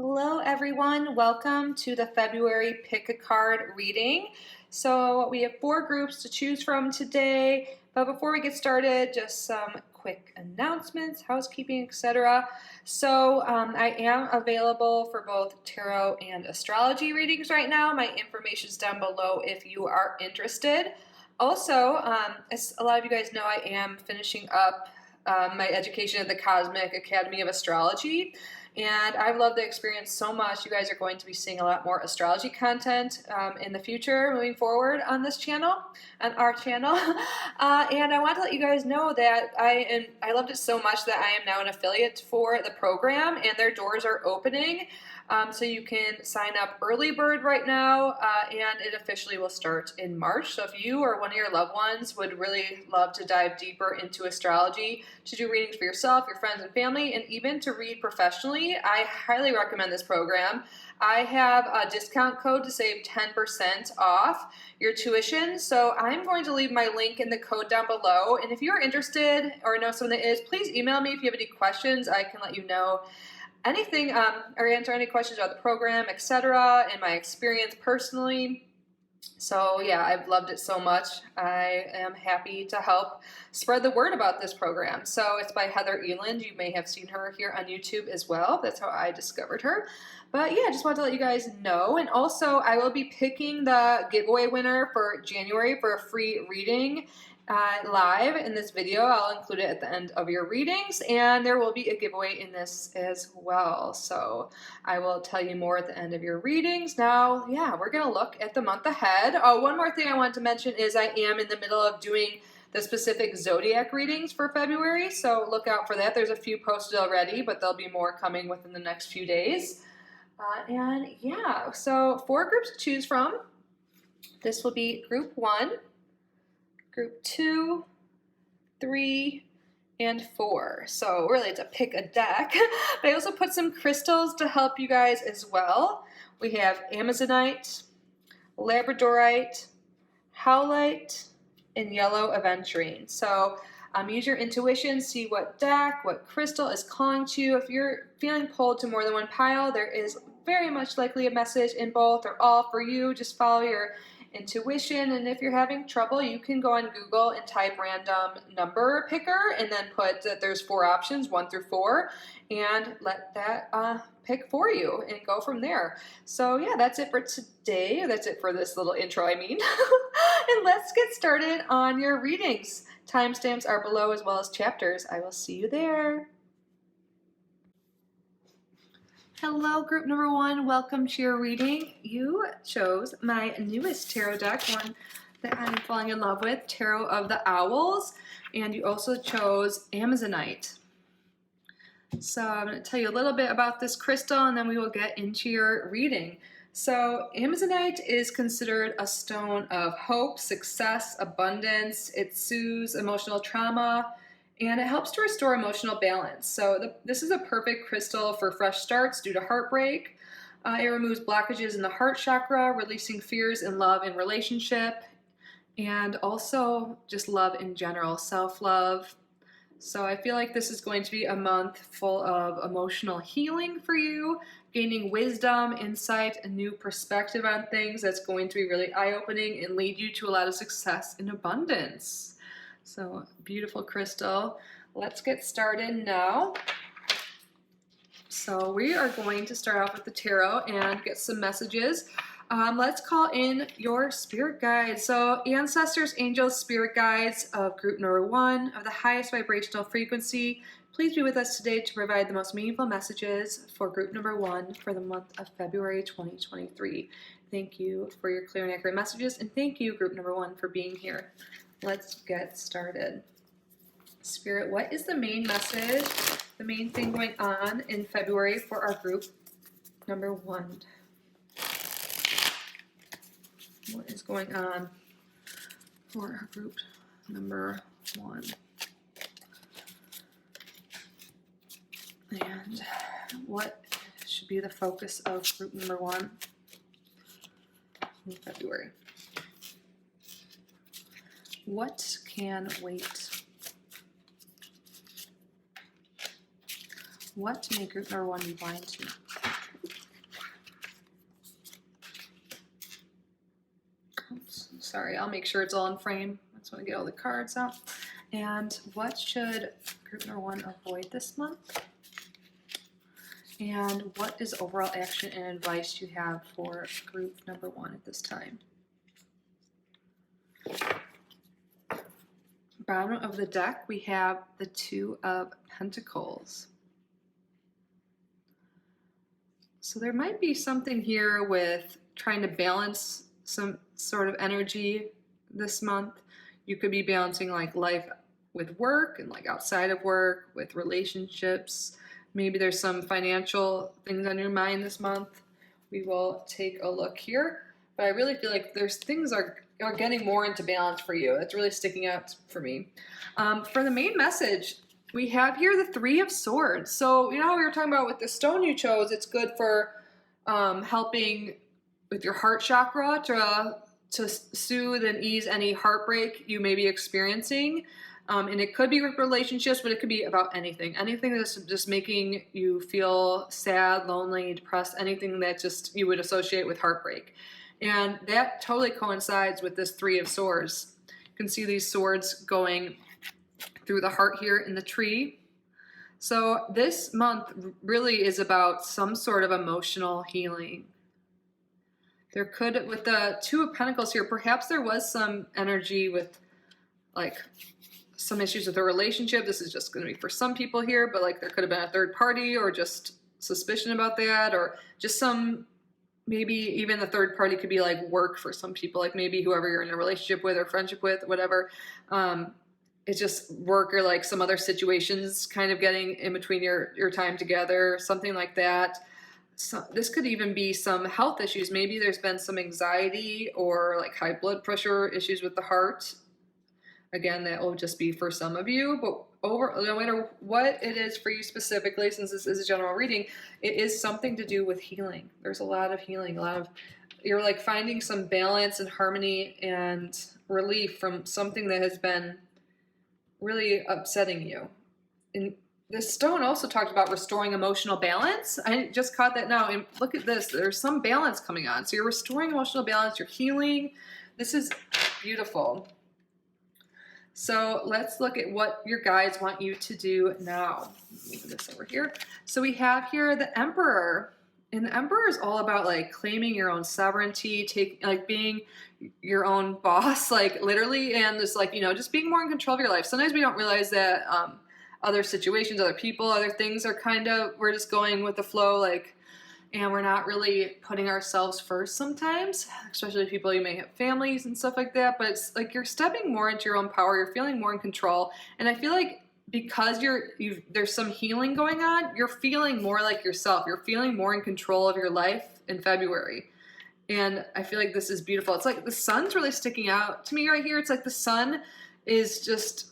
Hello everyone, welcome to the February Pick a Card reading. So we have 4 groups to choose from today, but before we get started, just some quick announcements, housekeeping, etc. So I am available for both tarot and astrology readings right now. My information is down below if you are interested. Also, as a lot of you guys know, I am finishing up my education at the Cosmic Academy of Astrology. And I've loved the experience so much. You guys are going to be seeing a lot more astrology content in the future moving forward on this channel, on our channel. And I want to let you guys know that I loved it so much that I am now an affiliate for the program, and their doors are opening. So you can sign up early bird right now, and it officially will start in March. So if you or one of your loved ones would really love to dive deeper into astrology, to do readings for yourself, your friends and family, and even to read professionally, I highly recommend this program. I have a discount code to save 10% off your tuition. So I'm going to leave my link in the code down below. And if you're interested or know someone that is, please email me if you have any questions. I can let you know anything or answer any questions about the program, etc., and my experience personally. So yeah, I've loved it so much. I am happy to help spread the word about this program. So it's by Heather Eland. You may have seen her here on YouTube as well. That's how I discovered her. But yeah, just wanted to let you guys know. And also, I will be picking the giveaway winner for January for a free reading live in this video. I'll include it at the end of your readings, and there will be a giveaway in this as well. So I will tell you more at the end of your readings. Now, yeah, we're going to look at the month ahead. Oh, one more thing I want to mention is I am in the middle of doing the specific zodiac readings for February, so look out for that. There's a few posted already, but there'll be more coming within the next few days. And yeah, so 4 groups to choose from. This will be group 1, group 2, 3, and 4. So really it's a pick a deck. But I also put some crystals to help you guys as well. We have Amazonite, Labradorite, Howlite, and Yellow Aventurine. So use your intuition, see what deck, what crystal is calling to you. If you're feeling pulled to more than one pile, there is very much likely a message in both or all for you. Just follow your intuition, and if you're having trouble, you can go on Google and type random number picker and then put that there's 4 options, 1 through 4, and let that pick for you and go from there. So yeah, that's it for today. That's it for this little intro, I mean. And let's get started on your readings. Timestamps are below as well as chapters. I will see you there. Hello, group number 1. Welcome to your reading. You chose my newest tarot deck, one that I'm falling in love with, Tarot of the Owls, and you also chose Amazonite. So I'm going to tell you a little bit about this crystal, and then we will get into your reading. So Amazonite is considered a stone of hope, success, abundance. It soothes emotional trauma, and it helps to restore emotional balance. So this is a perfect crystal for fresh starts due to heartbreak. It removes blockages in the heart chakra, releasing fears in love and relationship, and also just love in general, self-love. So I feel like this is going to be a month full of emotional healing for you, gaining wisdom, insight, a new perspective on things that's going to be really eye-opening and lead you to a lot of success and abundance. So beautiful crystal. Let's get started now. So we are going to start off with the tarot and get some messages. Let's call in your spirit guides. So ancestors, angels, spirit guides of group number 1 of the highest vibrational frequency, please be with us today to provide the most meaningful messages for group number 1 for the month of February 2023. Thank you for your clear and accurate messages, and thank you, group number 1, for being here. Let's get started. Spirit, what is the main message, the main thing going on in February for our group number 1? What is going on for our group number 1? And what should be the focus of group number 1 in February? What can wait? What may group number 1 be blind to? Sorry, I'll make sure it's all in frame. I just want to get all the cards out. And what should group number 1 avoid this month? And what is overall action and advice you have for group number 1 at this time? Bottom of the deck, we have the 2 of Pentacles. So there might be something here with trying to balance some sort of energy this month. You could be balancing like life with work and like outside of work, with relationships. Maybe there's some financial things on your mind this month. We will take a look here. But I really feel like there's things are getting more into balance for you. It's really sticking out for me. For the main message, we have here the 3 of Swords. So you know how we were talking about with the stone you chose, it's good for helping with your heart chakra to soothe and ease any heartbreak you may be experiencing. And it could be with relationships, but it could be about anything. Anything that's just making you feel sad, lonely, depressed, anything that just you would associate with heartbreak. And that totally coincides with this 3 of Swords. You can see these swords going through the heart here in the tree. So this month really is about some sort of emotional healing. There could, with the 2 of Pentacles here, perhaps there was some energy with like some issues with a relationship. This is just going to be for some people here, but like there could have been a third party or just suspicion about that, or just some, maybe even the third party could be like work for some people, like maybe whoever you're in a relationship with or friendship with, whatever. It's just work or like some other situations kind of getting in between your time together, something like that. So this could even be some health issues. Maybe there's been some anxiety or like high blood pressure issues with the heart. Again, that will just be for some of you, but no matter what it is for you specifically, since this is a general reading, it is something to do with healing. There's a lot of healing, you're like finding some balance and harmony and relief from something that has been really upsetting you. And this stone also talked about restoring emotional balance. I just caught that now. And look at this. There's some balance coming on. So you're restoring emotional balance. You're healing. This is beautiful. So let's look at what your guides want you to do now. Move this over here. So we have here the Emperor. And the Emperor is all about like claiming your own sovereignty, being your own boss, like literally, and just like, just being more in control of your life. Sometimes we don't realize that other situations, other people, other things are we're just going with the flow, like, and we're not really putting ourselves first sometimes, especially people, you may have families and stuff like that, but it's like you're stepping more into your own power, you're feeling more in control. And I feel like because there's some healing going on, you're feeling more like yourself. You're feeling more in control of your life in February. And I feel like this is beautiful. It's like the sun's really sticking out to me right here. It's like the sun is just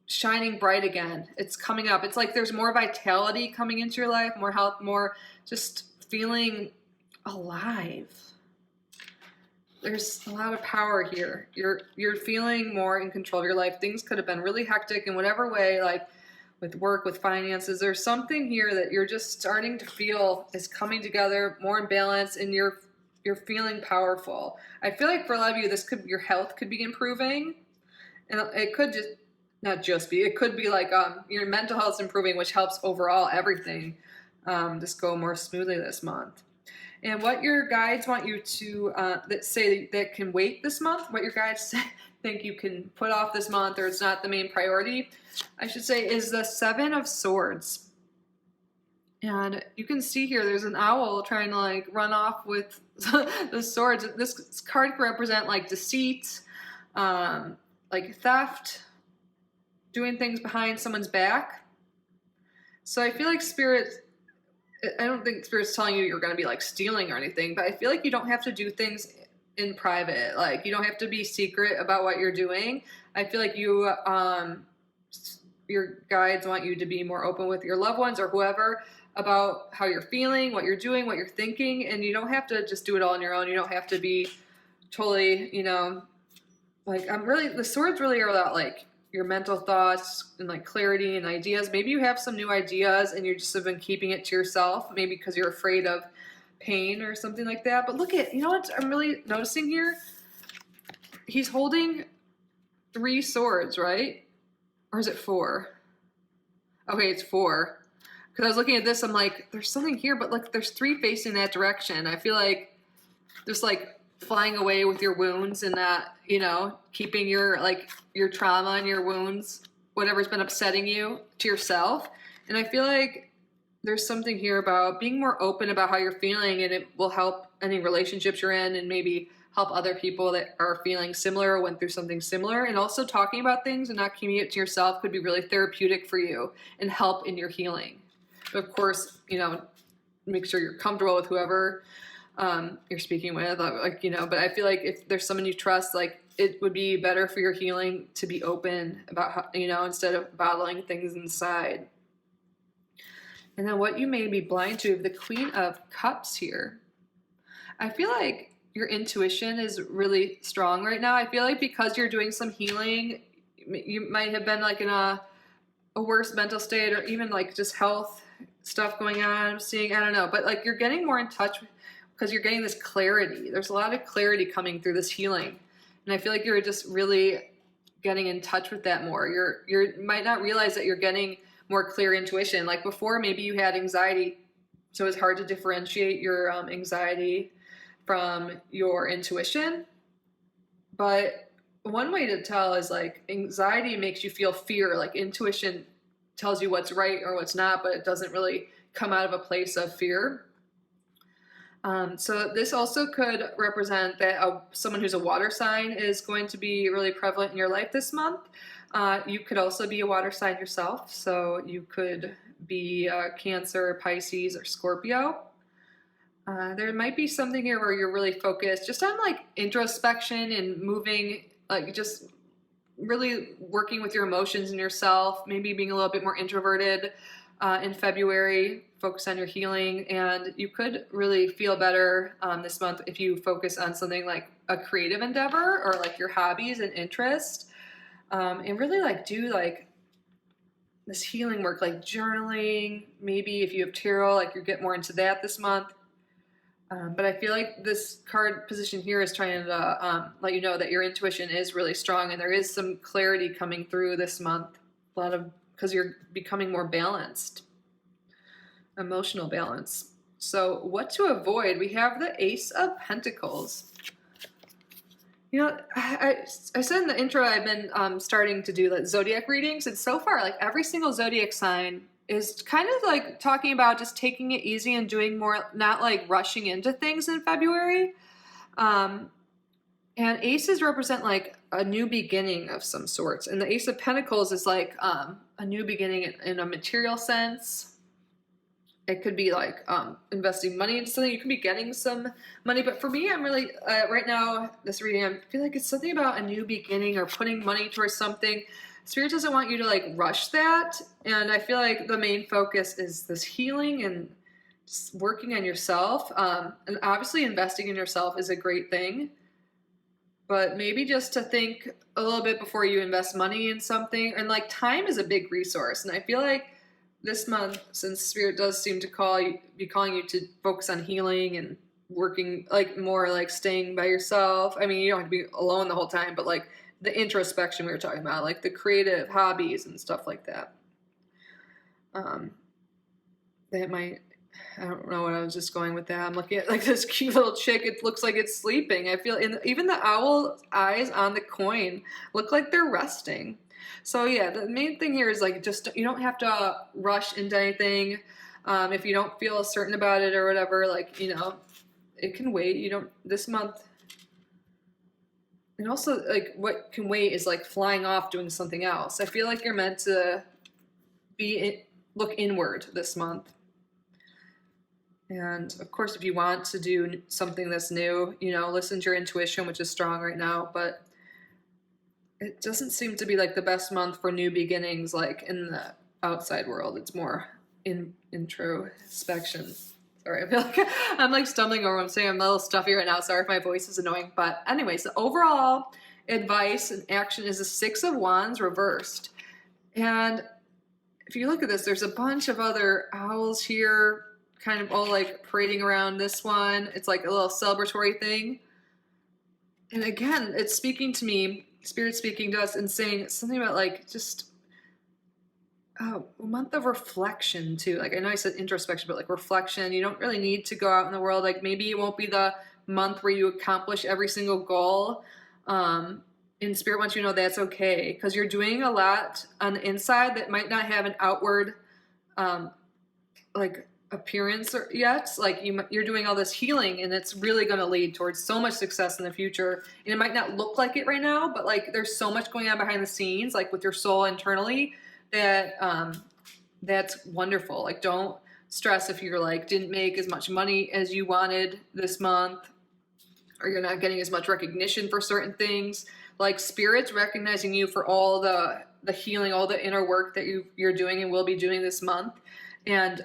shining bright again. It's coming up. It's like there's more vitality coming into your life, more health, more just feeling alive. There's a lot of power here. You're feeling more in control of your life. Things could have been really hectic in whatever way, like with work, with finances. There's something here that you're just starting to feel is coming together, more in balance, and you're feeling powerful. I feel like for a lot of you, your health could be improving, and it could it could be like your mental health's improving, which helps overall everything just go more smoothly this month. And what your guides want you to that can wait this month, what your guides think you can put off this month, or it's not the main priority, I should say, is the 7 of Swords. And you can see here there's an owl trying to like run off with the swords. This card can represent like deceit, like theft, doing things behind someone's back. So I feel like I don't think Spirit's telling you you're going to be like stealing or anything, but I feel like you don't have to do things in private. Like you don't have to be secret about what you're doing. I feel like your guides want you to be more open with your loved ones or whoever about how you're feeling, what you're doing, what you're thinking, and you don't have to just do it all on your own. You don't have to be totally, the swords really are about like your mental thoughts and like clarity and ideas. Maybe you have some new ideas and you just have been keeping it to yourself, maybe because you're afraid of pain or something like that. But look at, what I'm really noticing here he's holding 3 swords, right? Or is it 4? Okay, it's 4. Because I was looking at this, I'm like, there's something here, but like there's 3 facing that direction. I feel like just like flying away with your wounds and not, keeping your trauma and your wounds, whatever's been upsetting you, to yourself. And I feel like there's something here about being more open about how you're feeling, and it will help any relationships you're in and maybe help other people that are feeling similar or went through something similar. And also talking about things and not keeping it to yourself could be really therapeutic for you and help in your healing. But of course, make sure you're comfortable with whoever you're speaking with, but I feel like if there's someone you trust, like it would be better for your healing to be open about how, instead of bottling things inside. And then what you may be blind to, the Queen of Cups here. I feel like your intuition is really strong right now. I feel like because you're doing some healing, you might have been like in a worse mental state, or even like just health stuff going on. I'm seeing, I don't know, but like you're getting more in touch because you're getting this clarity. There's a lot of clarity coming through this healing. And I feel like you're just really getting in touch with that more. You might not realize that you're getting more clear intuition. Like before, maybe you had anxiety, so it's hard to differentiate your anxiety from your intuition. But one way to tell is like anxiety makes you feel fear, like intuition tells you what's right or what's not, but it doesn't really come out of a place of fear. So this also could represent that someone who's a water sign is going to be really prevalent in your life this month. You could also be a water sign yourself. So you could be Cancer, Pisces, or Scorpio. There might be something here where you're really focused just on like introspection and moving, like just really working with your emotions and yourself, maybe being a little bit more introverted in February, focus on your healing. And you could really feel better this month if you focus on something like a creative endeavor or like your hobbies and interest, and really like do like this healing work, like journaling. Maybe if you have tarot, like you get more into that this month. But I feel like this card position here is trying to let you know that your intuition is really strong and there is some clarity coming through this month. Because you're becoming more balanced, emotional balance. So what to avoid? We have the Ace of Pentacles. I said in the intro I've been starting to do like zodiac readings, and so far like every single zodiac sign is kind of like talking about just taking it easy and doing more, not like rushing into things in February. And aces represent like a new beginning of some sorts. And the Ace of Pentacles is like a new beginning in a material sense. It could be like investing money into something. You could be getting some money. But for me, I'm really, right now, this reading, I feel like it's something about a new beginning or putting money towards something. Spirit doesn't want you to like rush that. And I feel like the main focus is this healing and just working on yourself. And obviously investing in yourself is a great thing. But maybe just to think a little bit before you invest money in something. And like time is a big resource. And I feel like this month, since Spirit does seem to be calling you to focus on healing and working like more like staying by yourself. I mean, you don't have to be alone the whole time, but like the introspection we were talking about, like the creative hobbies and stuff like that. I don't know what I was just going with that. I'm looking at like this cute little chick. It looks like it's sleeping. I feel, even the owl eyes on the coin look like they're resting. So yeah, the main thing here is like, just, you don't have to rush into anything. If you don't feel certain about it or whatever, like, it can wait. This month. And also like what can wait is like flying off doing something else. I feel like you're meant to look inward this month. And of course, if you want to do something that's new, listen to your intuition, which is strong right now, but it doesn't seem to be like the best month for new beginnings, like in the outside world. It's more introspection. Sorry, I feel like I'm like stumbling over what I'm saying. I'm a little stuffy right now. Sorry if my voice is annoying. But anyways, the overall advice and action is the 6 of Wands reversed. And if you look at this, there's a bunch of other owls here, kind of all like parading around this one. It's like a little celebratory thing. And again, it's speaking to me, Spirit speaking to us and saying something about like just a month of reflection too. Like I know I said introspection, but like reflection. You don't really need to go out in the world. Like maybe it won't be the month where you accomplish every single goal. And Spirit wants you to know that's okay because you're doing a lot on the inside that might not have an outward like appearance yet. Like you're doing all this healing and it's really going to lead towards so much success in the future. And it might not look like it right now, but like there's so much going on behind the scenes, like with your soul internally, that that's wonderful. Like don't stress if you're like didn't make as much money as you wanted this month, or you're not getting as much recognition for certain things. Like Spirit's recognizing you for all the healing, all the inner work that you're doing and will be doing this month. And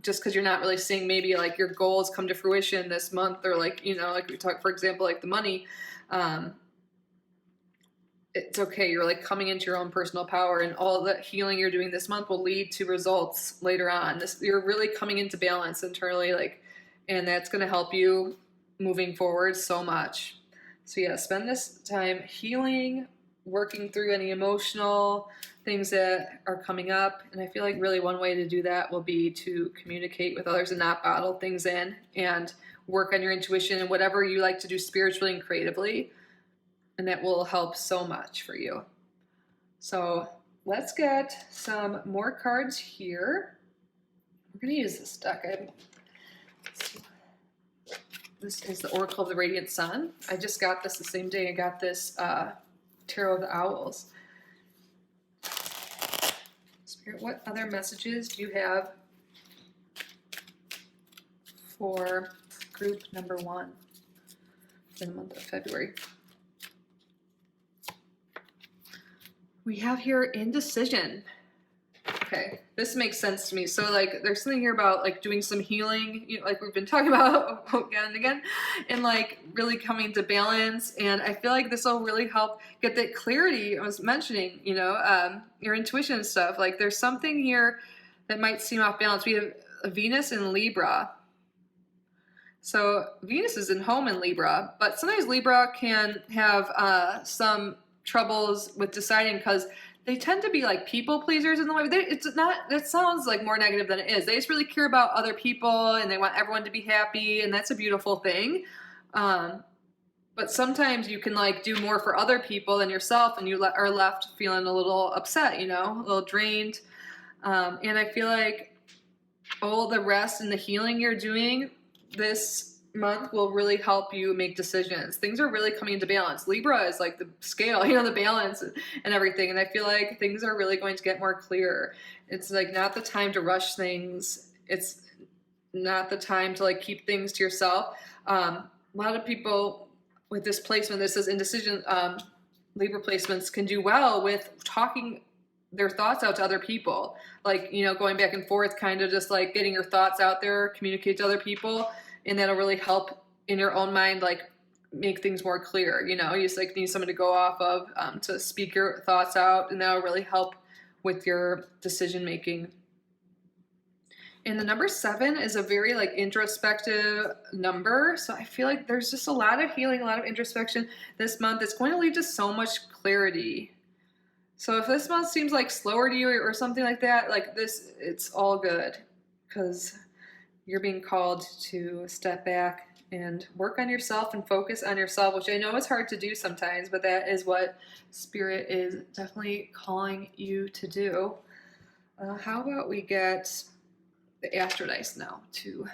just because you're not really seeing maybe like your goals come to fruition this month, or like, you know, like we talked, for example, like the money, it's okay. You're like coming into your own personal power, and all the healing you're doing this month will lead to results later on. You're really coming into balance internally, like, and that's going to help you moving forward so much. So yeah, spend this time healing, working through any emotional things that are coming up. And I feel like really one way to do that will be to communicate with others and not bottle things in, and work on your intuition and whatever you like to do spiritually and creatively. And that will help so much for you. So let's get some more cards here. We're going to use this deck. This is the Oracle of the Radiant Sun. I just got this the same day I got this Tarot of the Owls. Spirit, what other messages do you have for group number 1 in the month of February? We have here indecision. Okay, this makes sense to me. So like there's something here about like doing some healing, you know, like we've been talking about again and again, and like really coming to balance. And I feel like this will really help get that clarity I was mentioning, you know, your intuition and stuff. Like there's something here that might seem off balance. We have Venus in Libra. So Venus is in home in Libra, but sometimes Libra can have some troubles with deciding because they tend to be like people pleasers in the way. It's not, that sounds like more negative than it is. They just really care about other people and they want everyone to be happy, and that's a beautiful thing. But sometimes you can like do more for other people than yourself, and you are left feeling a little upset, you know, a little drained. And I feel like all the rest and the healing you're doing this month will really help you make decisions. Things are really coming into balance. Libra is like the scale, you know, the balance and everything. And I feel like things are really going to get more clear. It's like not the time to rush things. It's not the time to like keep things to yourself. A lot of people with this placement, this is indecision, Libra placements can do well with talking their thoughts out to other people. Like, you know, going back and forth, kind of just like getting your thoughts out there, communicate to other people. And that'll really help in your own mind, like make things more clear. You know, you just like need someone to go off of to speak your thoughts out, and that'll really help with your decision making. And the number 7 is a very like introspective number. So I feel like there's just a lot of healing, a lot of introspection this month. It's going to lead to so much clarity. So if this month seems like slower to you or something like that, like this, it's all good, because you're being called to step back and work on yourself and focus on yourself, which I know is hard to do sometimes, but that is what Spirit is definitely calling you to do. How about we get the Astro Dice now to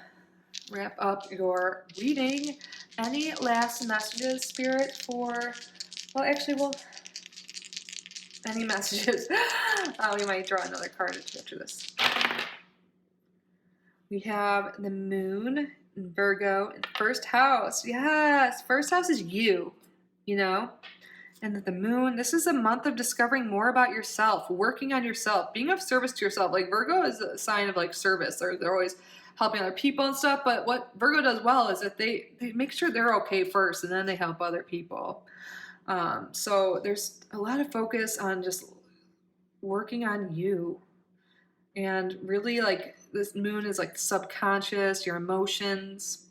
wrap up your reading? Any last messages, Spirit, for, well, actually, any messages? We might draw another card after this. We have the Moon in Virgo in first house. Yes, first house is you know? And the Moon, this is a month of discovering more about yourself, working on yourself, being of service to yourself. Like Virgo is a sign of like service. They're always helping other people and stuff, but what Virgo does well is that they make sure they're okay first, and then they help other people. So there's a lot of focus on just working on you. And really like this Moon is like subconscious, your emotions.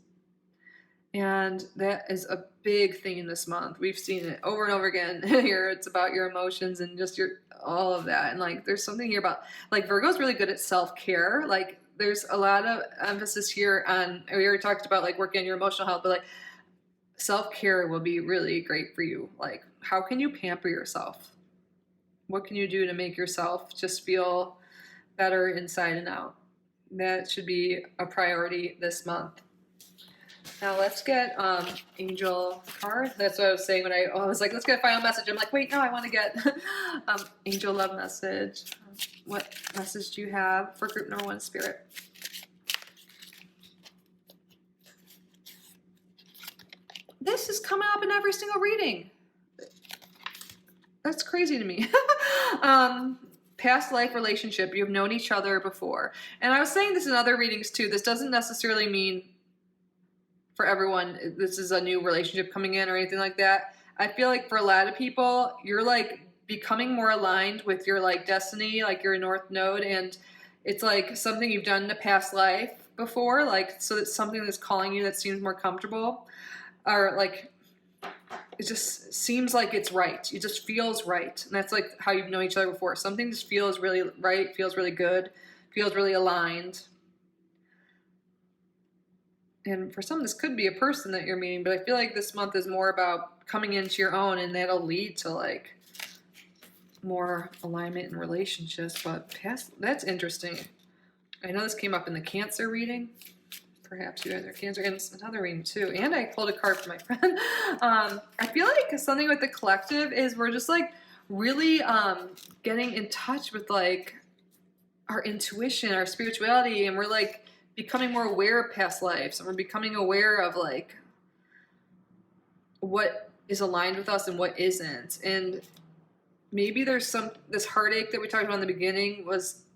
And that is a big thing this month. We've seen it over and over again here. It's about your emotions and just all of that. And like, there's something here about, like, Virgo's really good at self-care. Like, there's a lot of emphasis here on, we already talked about like working on your emotional health, but like self-care will be really great for you. Like, how can you pamper yourself? What can you do to make yourself just feel better inside and out? That should be a priority this month. Now let's get angel card. That's what I was saying when I was like, let's get a final message. I'm like, wait, no, I want to get angel love message. What message do you have for group number 1, Spirit? This is coming up in every single reading. That's crazy to me. Past life relationship. You've known each other before. And I was saying this in other readings too. This doesn't necessarily mean for everyone this is a new relationship coming in or anything like that. I feel like for a lot of people, you're like becoming more aligned with your like destiny, like your North Node, and it's like something you've done in a past life before, like, so it's something that's calling you that seems more comfortable, or like it just seems like it's right. It just feels right. And that's like how you've known each other before. Something just feels really right, feels really good, feels really aligned. And for some, this could be a person that you're meeting, but I feel like this month is more about coming into your own, and that'll lead to like more alignment in relationships. But that's interesting. I know this came up in the Cancer reading. Perhaps you guys are Cancer, and another reading too. And I pulled a card for my friend. I feel like something with the collective is we're just like really getting in touch with like our intuition, our spirituality, and we're like becoming more aware of past lives, and we're becoming aware of like what is aligned with us and what isn't. And maybe there's this heartache that we talked about in the beginning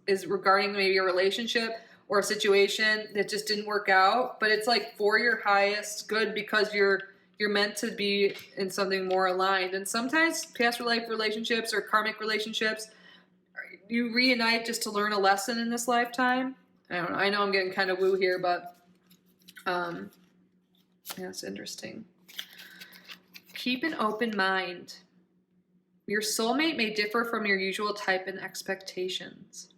is regarding maybe a relationship or a situation that just didn't work out, but it's like for your highest good, because you're meant to be in something more aligned. And sometimes past life relationships or karmic relationships, you reunite just to learn a lesson in this lifetime. I don't know. I know I'm getting kind of woo here, but yeah, it's interesting. Keep an open mind. Your soulmate may differ from your usual type and expectations.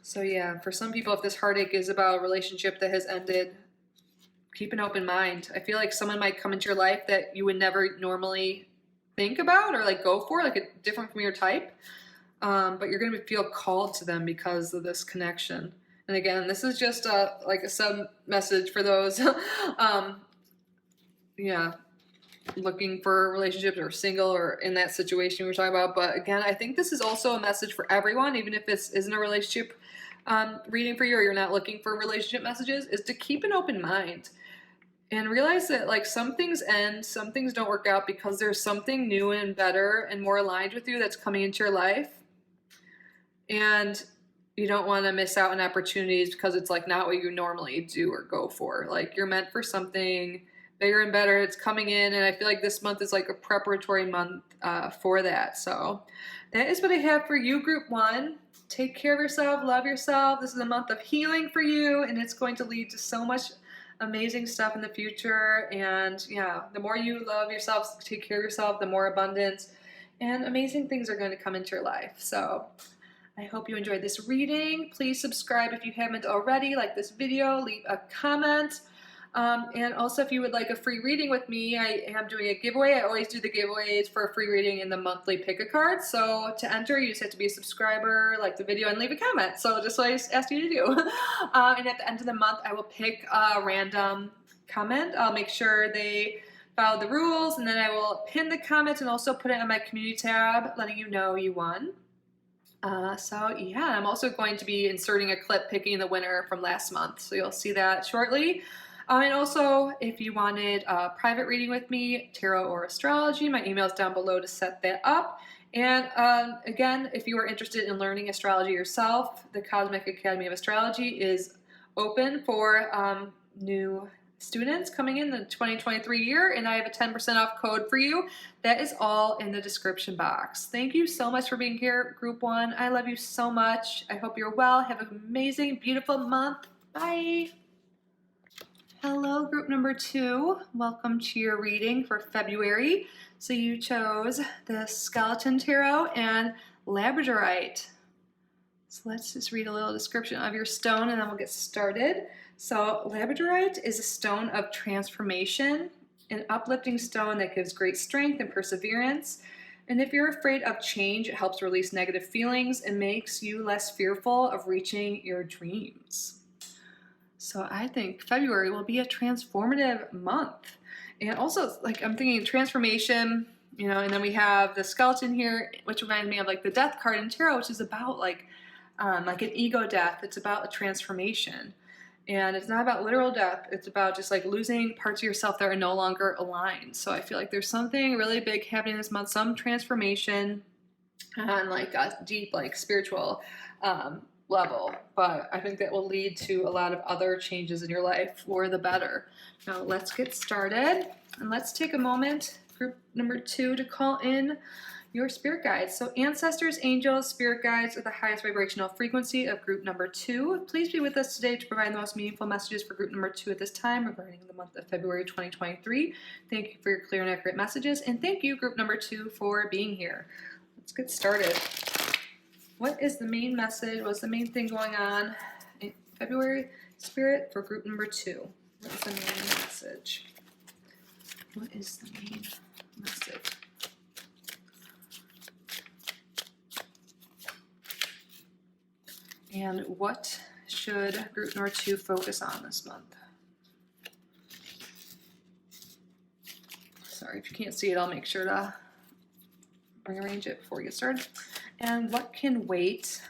So yeah, for some people, if this heartache is about a relationship that has ended, keep an open mind. I feel like someone might come into your life that you would never normally think about or like go for, like a different from your type. But you're going to feel called to them because of this connection. And again, this is just like a sub message for those, yeah, looking for relationships or single or in that situation we were talking about. But again, I think this is also a message for everyone, even if this isn't a relationship reading for you, or you're not looking for relationship messages, is to keep an open mind and realize that like some things end, some things don't work out because there's something new and better and more aligned with you that's coming into your life. And you don't want to miss out on opportunities because it's like not what you normally do or go for. Like you're meant for something bigger and better. It's coming in, and I feel like this month is like a preparatory month for that. So that is what I have for you, Group 1. Take care of yourself, love yourself. This is a month of healing for you, and it's going to lead to so much amazing stuff in the future. And yeah, the more you love yourself, take care of yourself, the more abundance and amazing things are going to come into your life. So I hope you enjoyed this reading. Please subscribe if you haven't already, like this video, leave a comment. And also if you would like a free reading with me, I am doing a giveaway. I always do the giveaways for a free reading in the monthly pick a card. So to enter, you just have to be a subscriber, like the video, and leave a comment. So just what I asked you to do. And at the end of the month, I will pick a random comment. I'll make sure they follow the rules, and then I will pin the comment and also put it on my community tab, letting you know you won. So yeah, I'm also going to be inserting a clip picking the winner from last month. So you'll see that shortly. And also, if you wanted a private reading with me, tarot or astrology, my email is down below to set that up. And again, if you are interested in learning astrology yourself, the Cosmic Academy of Astrology is open for new students coming in the 2023 year, and I have a 10% off code for you. That is all in the description box. Thank you so much for being here, Group 1. I love you so much. I hope you're well. Have an amazing, beautiful month. Bye. Well, group number 2, welcome to your reading for February. So you chose the Skeleton Tarot and Labradorite. So let's just read a little description of your stone and then we'll get started. So Labradorite is a stone of transformation, an uplifting stone that gives great strength and perseverance. And if you're afraid of change, it helps release negative feelings and makes you less fearful of reaching your dreams. So I think February will be a transformative month. And also, like, I'm thinking transformation, you know, and then we have the skeleton here, which reminds me of like the death card in tarot, which is about like an ego death. It's about a transformation. And it's not about literal death. It's about just like losing parts of yourself that are no longer aligned. So I feel like there's something really big happening this month, some transformation on like a deep, like spiritual level. But I think that will lead to a lot of other changes in your life for the better. Now let's get started. And let's take a moment, group number 2, to call in your spirit guides. So ancestors, angels, spirit guides are the highest vibrational frequency of group number 2. Please be with us today to provide the most meaningful messages for group number 2 at this time regarding the month of February 2023. Thank you for your clear and accurate messages. And thank you, group number 2, for being here. Let's get started. What is the main message? What's the main thing going on in February spirit for group number 2? What is the main message? What is the main message? And what should group number 2 focus on this month? Sorry, if you can't see it, I'll make sure to rearrange it before we get started. And what can wait?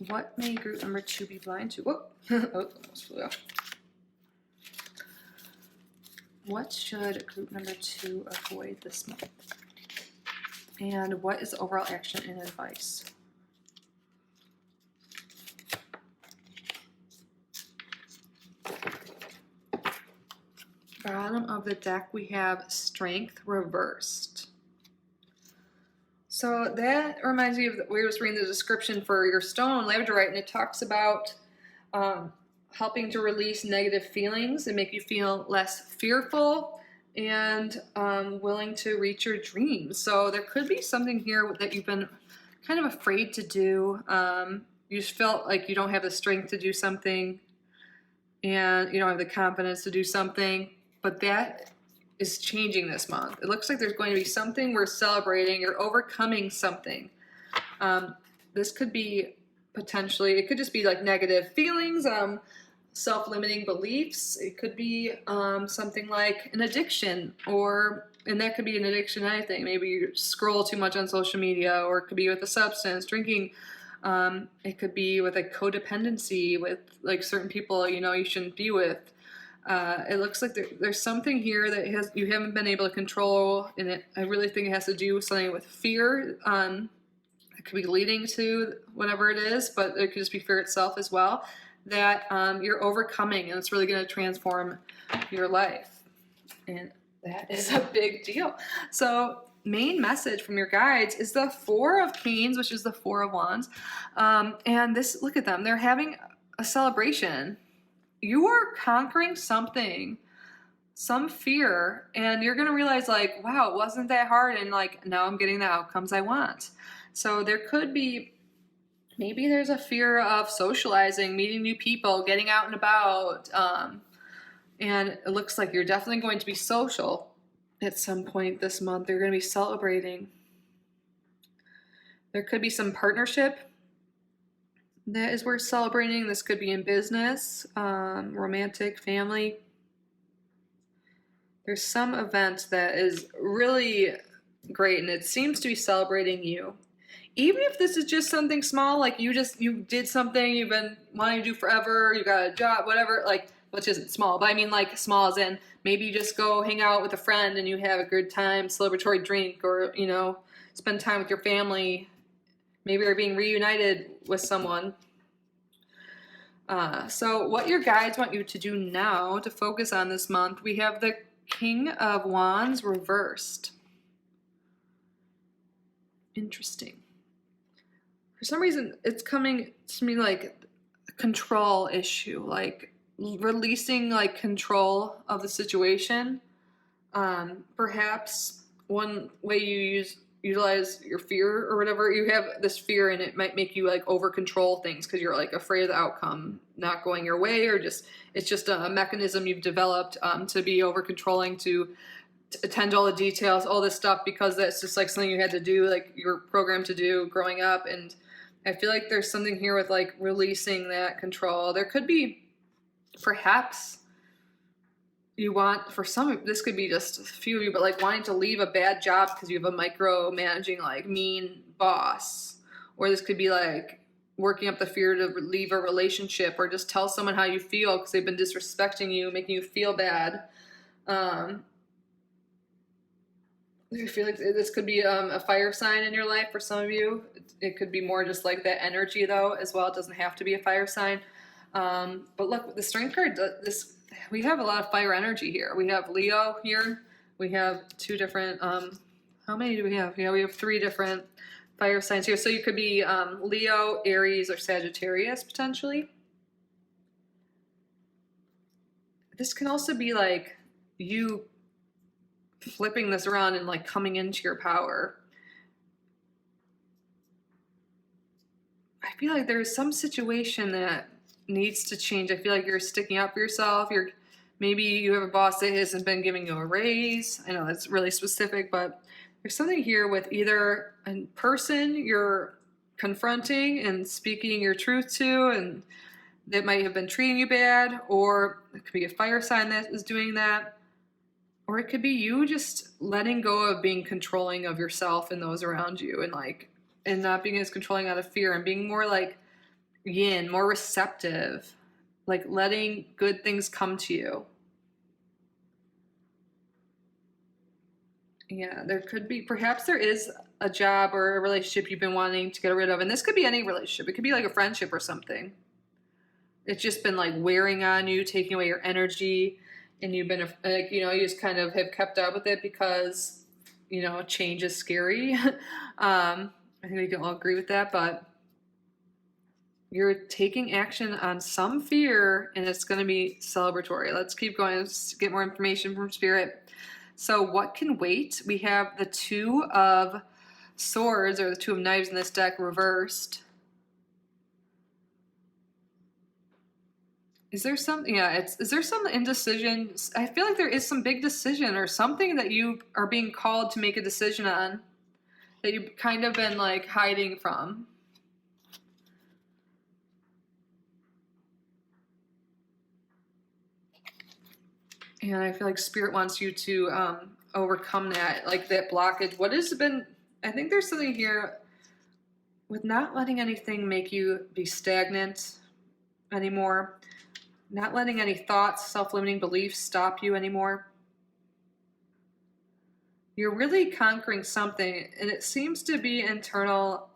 What may group number 2 be blind to? Whoop. Oh, almost flew out. What should group number 2 avoid this month? And what is the overall action and advice? Bottom of the deck, we have Strength reversed. So that reminds me of, we were just reading the description for your stone, Labradorite, and it talks about helping to release negative feelings and make you feel less fearful and willing to reach your dreams. So there could be something here that you've been kind of afraid to do. You just felt like you don't have the strength to do something and you don't have the confidence to do something, but that is changing this month. It looks like there's going to be something we're celebrating. You're overcoming something. This could be potentially, it could just be like negative feelings, self-limiting beliefs. It could be something like an addiction, and that could be an addiction to anything. Maybe you scroll too much on social media, or it could be with a substance, drinking. It could be with a codependency with like certain people you shouldn't be with. It looks like there's something here that you haven't been able to control, and I really think it has to do with something with fear. It could be leading to whatever it is, but it could just be fear itself as well, that you're overcoming, and it's really going to transform your life. And that is a big deal. So main message from your guides is the 4 of Canes, which is the 4 of Wands. And this, look at them. They're having a celebration. You are conquering something, some fear, and you're going to realize like, wow, it wasn't that hard. And like, now I'm getting the outcomes I want. So there could be, maybe there's a fear of socializing, meeting new people, getting out and about. And it looks like you're definitely going to be social at some point this month. You're going to be celebrating. There could be some partnership that is worth celebrating. This could be in business, romantic, family. There's some event that is really great, and it seems to be celebrating you. Even if this is just something small, like you did something you've been wanting to do forever, you got a job, whatever, like, which isn't small, but I mean like small as in maybe you just go hang out with a friend and you have a good time, celebratory drink, or, spend time with your family. Maybe you're being reunited with someone. So what your guides want you to do now to focus on this month, we have the King of Wands reversed. Interesting. For some reason, it's coming to me like a control issue, like releasing like control of the situation. Perhaps one way you utilize your fear or whatever, you have this fear and it might make you like over control things because you're like afraid of the outcome not going your way, or just it's just a mechanism you've developed to be over controlling, to attend to all the details, all this stuff, because that's just like something you had to do, like you're programmed to do growing up. And I feel like there's something here with like releasing that control. There could be perhaps you want, for some, this could be just a few of you, but like wanting to leave a bad job because you have a micromanaging, like mean boss. Or this could be like working up the fear to leave a relationship, or just tell someone how you feel because they've been disrespecting you, making you feel bad. I feel like this could be a fire sign in your life for some of you. It could be more just like that energy though as well. It doesn't have to be a fire sign. But look, the Strength card, we have a lot of fire energy here. We have Leo here. We have two different, how many do we have? Yeah, we have 3 different fire signs here. So you could be Leo, Aries, or Sagittarius potentially. This can also be like you flipping this around and like coming into your power. I feel like there's some situation that needs to change. I feel like you're sticking up for yourself. Maybe you have a boss that hasn't been giving you a raise. I know that's really specific, but there's something here with either a person you're confronting and speaking your truth to, and that might have been treating you bad, or it could be a fire sign that is doing that, or it could be you just letting go of being controlling of yourself and those around you, and not being as controlling out of fear, and being more like yin, more receptive, like letting good things come to you. Yeah, there could be, perhaps there is a job or a relationship you've been wanting to get rid of. And this could be any relationship. It could be like a friendship or something. It's just been like wearing on you, taking away your energy. And you've been like, you just kind of have kept up with it because, change is scary. I think we can all agree with that, but you're taking action on some fear, and it's going to be celebratory. Let's keep going. Let's get more information from Spirit. So what can wait? We have the 2 of Swords, or the 2 of Knives in this deck, reversed. Is there some, is there some indecision? I feel like there is some big decision or something that you are being called to make a decision on that you've kind of been like hiding from. And I feel like Spirit wants you to overcome that, like that blockage. What has been, I think there's something here with not letting anything make you be stagnant anymore. Not letting any thoughts, self-limiting beliefs stop you anymore. You're really conquering something, and it seems to be internal,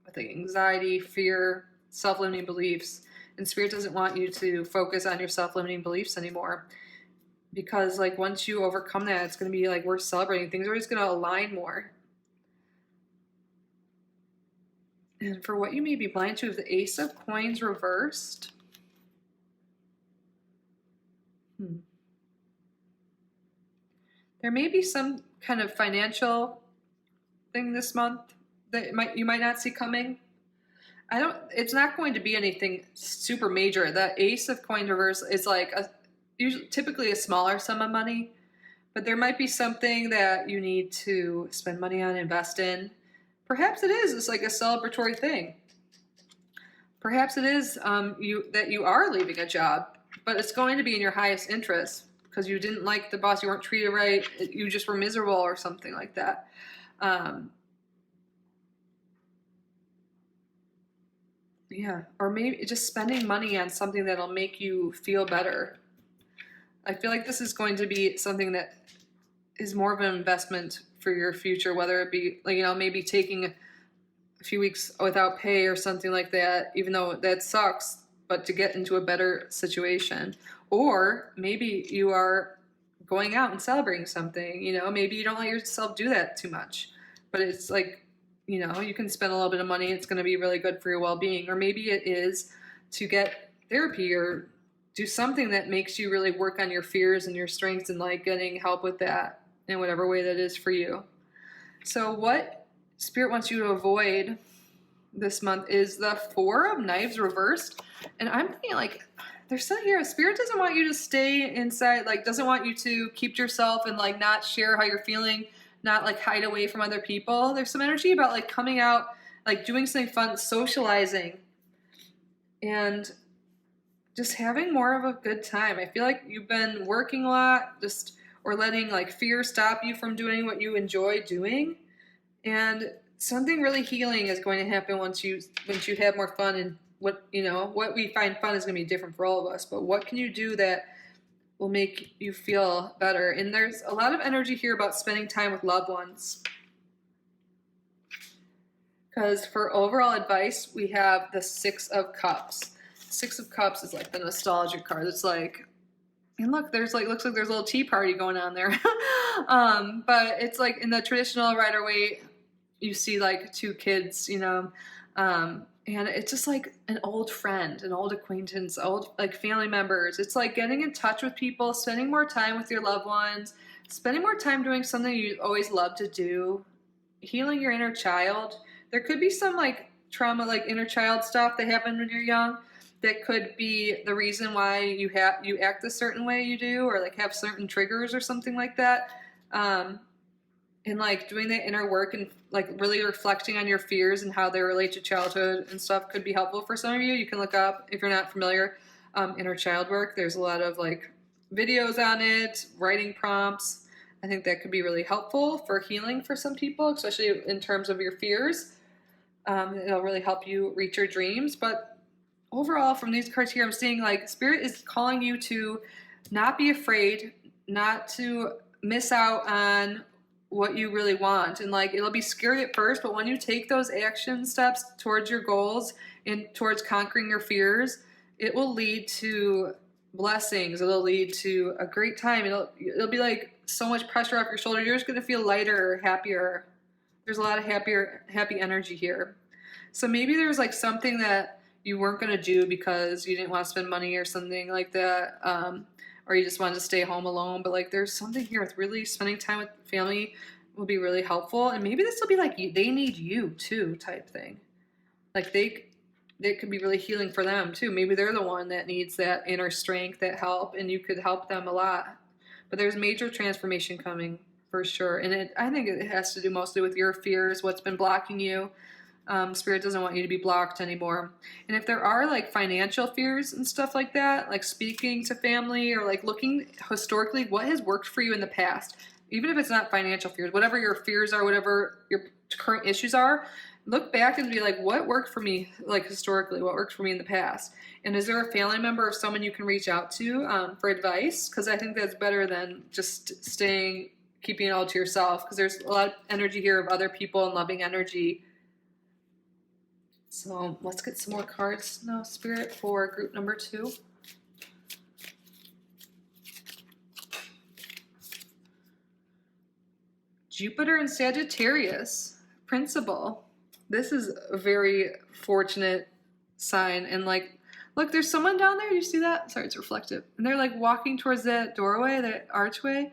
I think, anxiety, fear, self-limiting beliefs. And Spirit doesn't want you to focus on your self-limiting beliefs anymore. Because like once you overcome that, it's going to be like we're celebrating. Things are just going to align more. And for what you may be blind to, if the Ace of Coins reversed. There may be some kind of financial thing this month that you might not see coming. It's not going to be anything super major. The Ace of Coins reverse is like typically a smaller sum of money, but there might be something that you need to spend money on, invest in. Perhaps it's like a celebratory thing. Perhaps it is that you are leaving a job, but it's going to be in your highest interest because you didn't like the boss, you weren't treated right, you just were miserable or something like that. Yeah, or maybe just spending money on something that'll make you feel better. I feel like this is going to be something that is more of an investment for your future, whether it be like, maybe taking a few weeks without pay or something like that, even though that sucks, but to get into a better situation. Or maybe you are going out and celebrating something, maybe you don't let yourself do that too much, but it's like, you can spend a little bit of money. It's going to be really good for your well-being. Or maybe it is to get therapy or do something that makes you really work on your fears and your strengths and like getting help with that in whatever way that is for you. So what Spirit wants you to avoid this month is the Four of Knives reversed. And I'm thinking like, there's something here. Spirit doesn't want you to stay inside, like doesn't want you to keep to yourself and like not share how you're feeling, not like hide away from other people. There's some energy about like coming out, like doing something fun, socializing, and just having more of a good time. I feel like you've been working a lot, or letting like fear stop you from doing what you enjoy doing. And something really healing is going to happen once you have more fun. And what we find fun is going to be different for all of us. But what can you do that will make you feel better? And there's a lot of energy here about spending time with loved ones. Because for overall advice, we have the Six of Cups. Six of Cups is like the nostalgic card. It's like, and look, looks like there's a little tea party going on there. But it's like in the traditional Rider-Waite, you see like two kids, and it's just like an old friend, an old acquaintance, old like family members. It's like getting in touch with people, spending more time with your loved ones, spending more time doing something you always love to do, healing your inner child. There could be some like trauma, like inner child stuff that happened when you're young. That could be the reason why you act a certain way you do, or like have certain triggers or something like that. And like doing that inner work and like really reflecting on your fears and how they relate to childhood and stuff could be helpful for some of you. You can look up, if you're not familiar, inner child work. There's a lot of like videos on it, writing prompts. I think that could be really helpful for healing for some people, especially in terms of your fears. It'll really help you reach your dreams. But overall, from these cards here, I'm seeing like Spirit is calling you to not be afraid, not to miss out on what you really want. And like it'll be scary at first, but when you take those action steps towards your goals and towards conquering your fears, it will lead to blessings. It'll lead to a great time. It'll be like so much pressure off your shoulder. You're just going to feel lighter, happier. There's a lot of happy energy here. So maybe there's like something that you weren't going to do because you didn't want to spend money or something like that, or you just wanted to stay home alone. But like there's something here with really spending time with family will be really helpful. And maybe this will be like they need you too type thing. Like they could be really healing for them too. Maybe they're the one that needs that inner strength, that help, and you could help them a lot. But there's major transformation coming for sure. And I think it has to do mostly with your fears, what's been blocking you. Spirit doesn't want you to be blocked anymore. And if there are like financial fears and stuff like that, like speaking to family or like looking historically, what has worked for you in the past, even if it's not financial fears, whatever your fears are, whatever your current issues are, look back and be like, what worked for me, like historically, what worked for me in the past? And is there a family member or someone you can reach out to for advice? Because I think that's better than just keeping it all to yourself, because there's a lot of energy here of other people and loving energy. So let's get some more cards now, Spirit, for group number 2. Jupiter and Sagittarius, Principal. This is a very fortunate sign. And like, look, there's someone down there. You see that? Sorry, it's reflective. And they're like walking towards that doorway, that archway,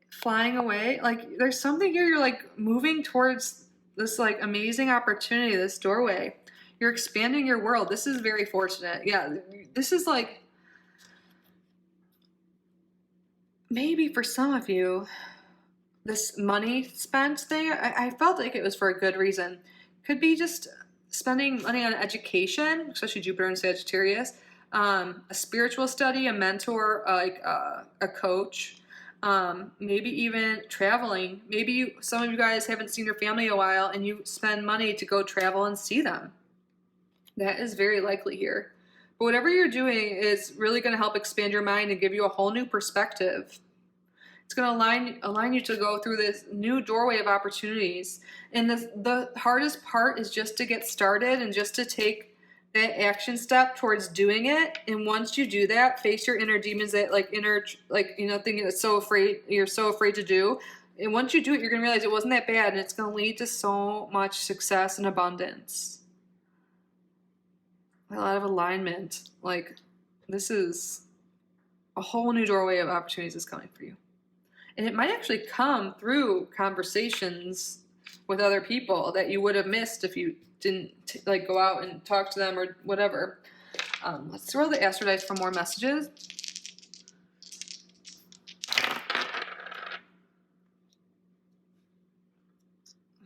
flying away. Like there's something here. You're like moving towards this like amazing opportunity, this doorway. You're expanding your world. This is very fortunate. Yeah, this is like, maybe for some of you, this money spent thing, I felt like it was for a good reason. Could be just spending money on education, especially Jupiter and Sagittarius, a spiritual study, a mentor, like a coach, maybe even traveling. Maybe some of you guys haven't seen your family in a while and you spend money to go travel and see them. That is very likely here. But whatever you're doing is really going to help expand your mind and give you a whole new perspective. It's going to align you to go through this new doorway of opportunities. And the hardest part is just to get started and just to take that action step towards doing it. And once you do that, face your inner demons, that thinking that's you're so afraid to do. And once you do it, you're going to realize it wasn't that bad, and it's going to lead to so much success and abundance. A lot of alignment, like this is a whole new doorway of opportunities is coming for you. And it might actually come through conversations with other people that you would have missed if you didn't like go out and talk to them or whatever. Let's throw the astro dice for more messages.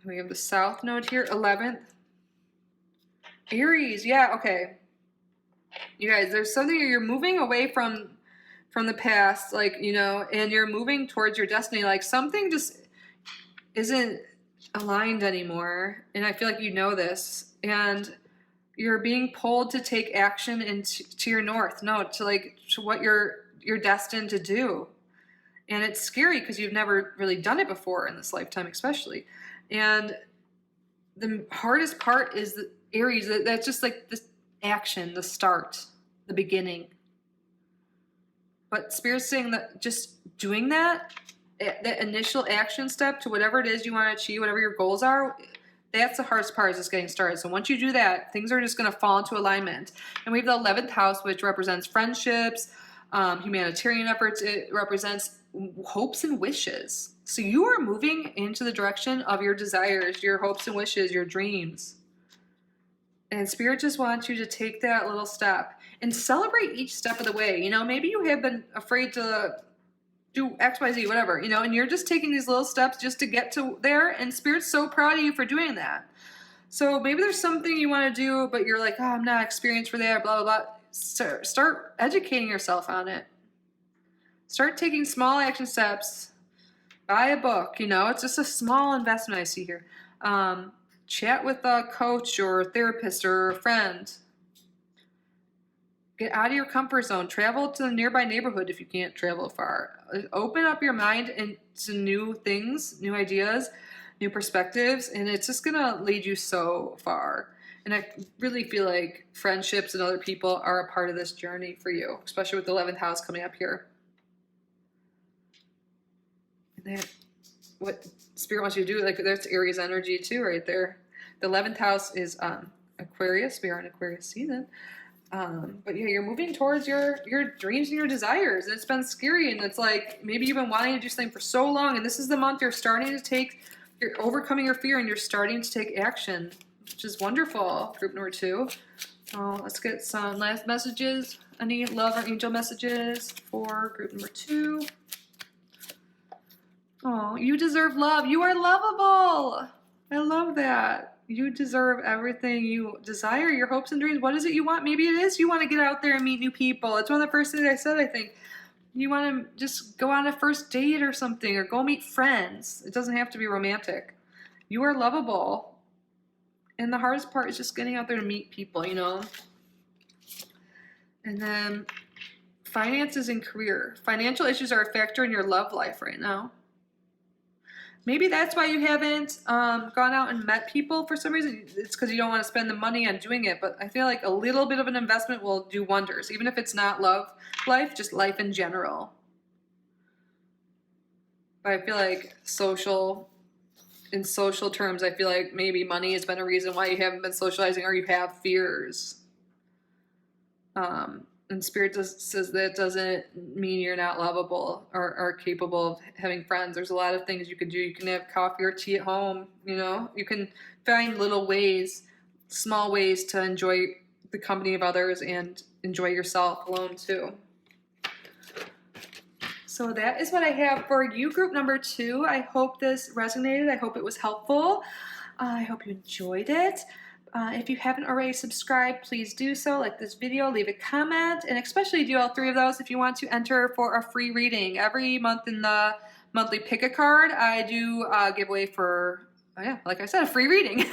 We have the South Node here, 11th. Aries, yeah, okay. You guys, there's something you're moving away from the past, like, you know, and you're moving towards your destiny. Like something just isn't aligned anymore. And I feel like you know this. And you're being pulled to take action into your north. No, to what you're destined to do. And it's scary because you've never really done it before in this lifetime, especially. And the hardest part is the Aries. That's just like this action, the start, the beginning. But Spirit's saying that just doing that initial action step to whatever it is you want to achieve, whatever your goals are, that's the hardest part, is just getting started. So once you do that, things are just going to fall into alignment. And we have the 11th house, which represents friendships, humanitarian efforts. It represents hopes and wishes. So you are moving into the direction of your desires, your hopes and wishes, your dreams. And Spirit just wants you to take that little step and celebrate each step of the way. You know, maybe you have been afraid to do X, Y, Z, whatever, you know, and you're just taking these little steps just to get to there. And Spirit's so proud of you for doing that. So maybe there's something you want to do, but you're like, oh, I'm not experienced for that, blah, blah, blah. Start educating yourself on it. Start taking small action steps. Buy a book, you know, it's just a small investment I see here. Chat with a coach or a therapist or a friend. Get out of your comfort zone. Travel to the nearby neighborhood if you can't travel far. Open up your mind into new things, new ideas, new perspectives, and it's just going to lead you so far. And I really feel like friendships and other people are a part of this journey for you, especially with the 11th house coming up here. And then what Spirit wants you to do, like there's Aries energy too right there. The 11th house is Aquarius. We are in Aquarius season. But yeah, you're moving towards your dreams and your desires. And it's been scary. And it's like, maybe you've been wanting to do something for so long. And this is the month you're starting to you're overcoming your fear and you're starting to take action, which is wonderful. Group number 2. Let's get some last messages. Any love or angel messages for group number 2? Oh, you deserve love. You are lovable. I love that. You deserve everything you desire, your hopes and dreams. What is it you want? Maybe it is you want to get out there and meet new people. It's one of the first things I said, I think. You want to just go on a first date or something, or go meet friends. It doesn't have to be romantic. You are lovable. And the hardest part is just getting out there to meet people, you know. And then finances and career. Financial issues are a factor in your love life right now. Maybe that's why you haven't gone out and met people for some reason. It's because you don't want to spend the money on doing it. But I feel like a little bit of an investment will do wonders. Even if it's not love life, just life in general. But I feel like in social terms, I feel like maybe money has been a reason why you haven't been socializing, or you have fears. And Spirit says that doesn't mean you're not lovable or capable of having friends. There's a lot of things you could do. You can have coffee or tea at home, you know. You can find little ways, small ways to enjoy the company of others and enjoy yourself alone too. So that is what I have for you, group number 2. I hope this resonated. I hope it was helpful. I hope you enjoyed it. If you haven't already subscribed, please do so. Like this video, leave a comment, and especially do all 3 of those if you want to enter for a free reading. Every month in the monthly pick a card, I do give away for, like I said, a free reading.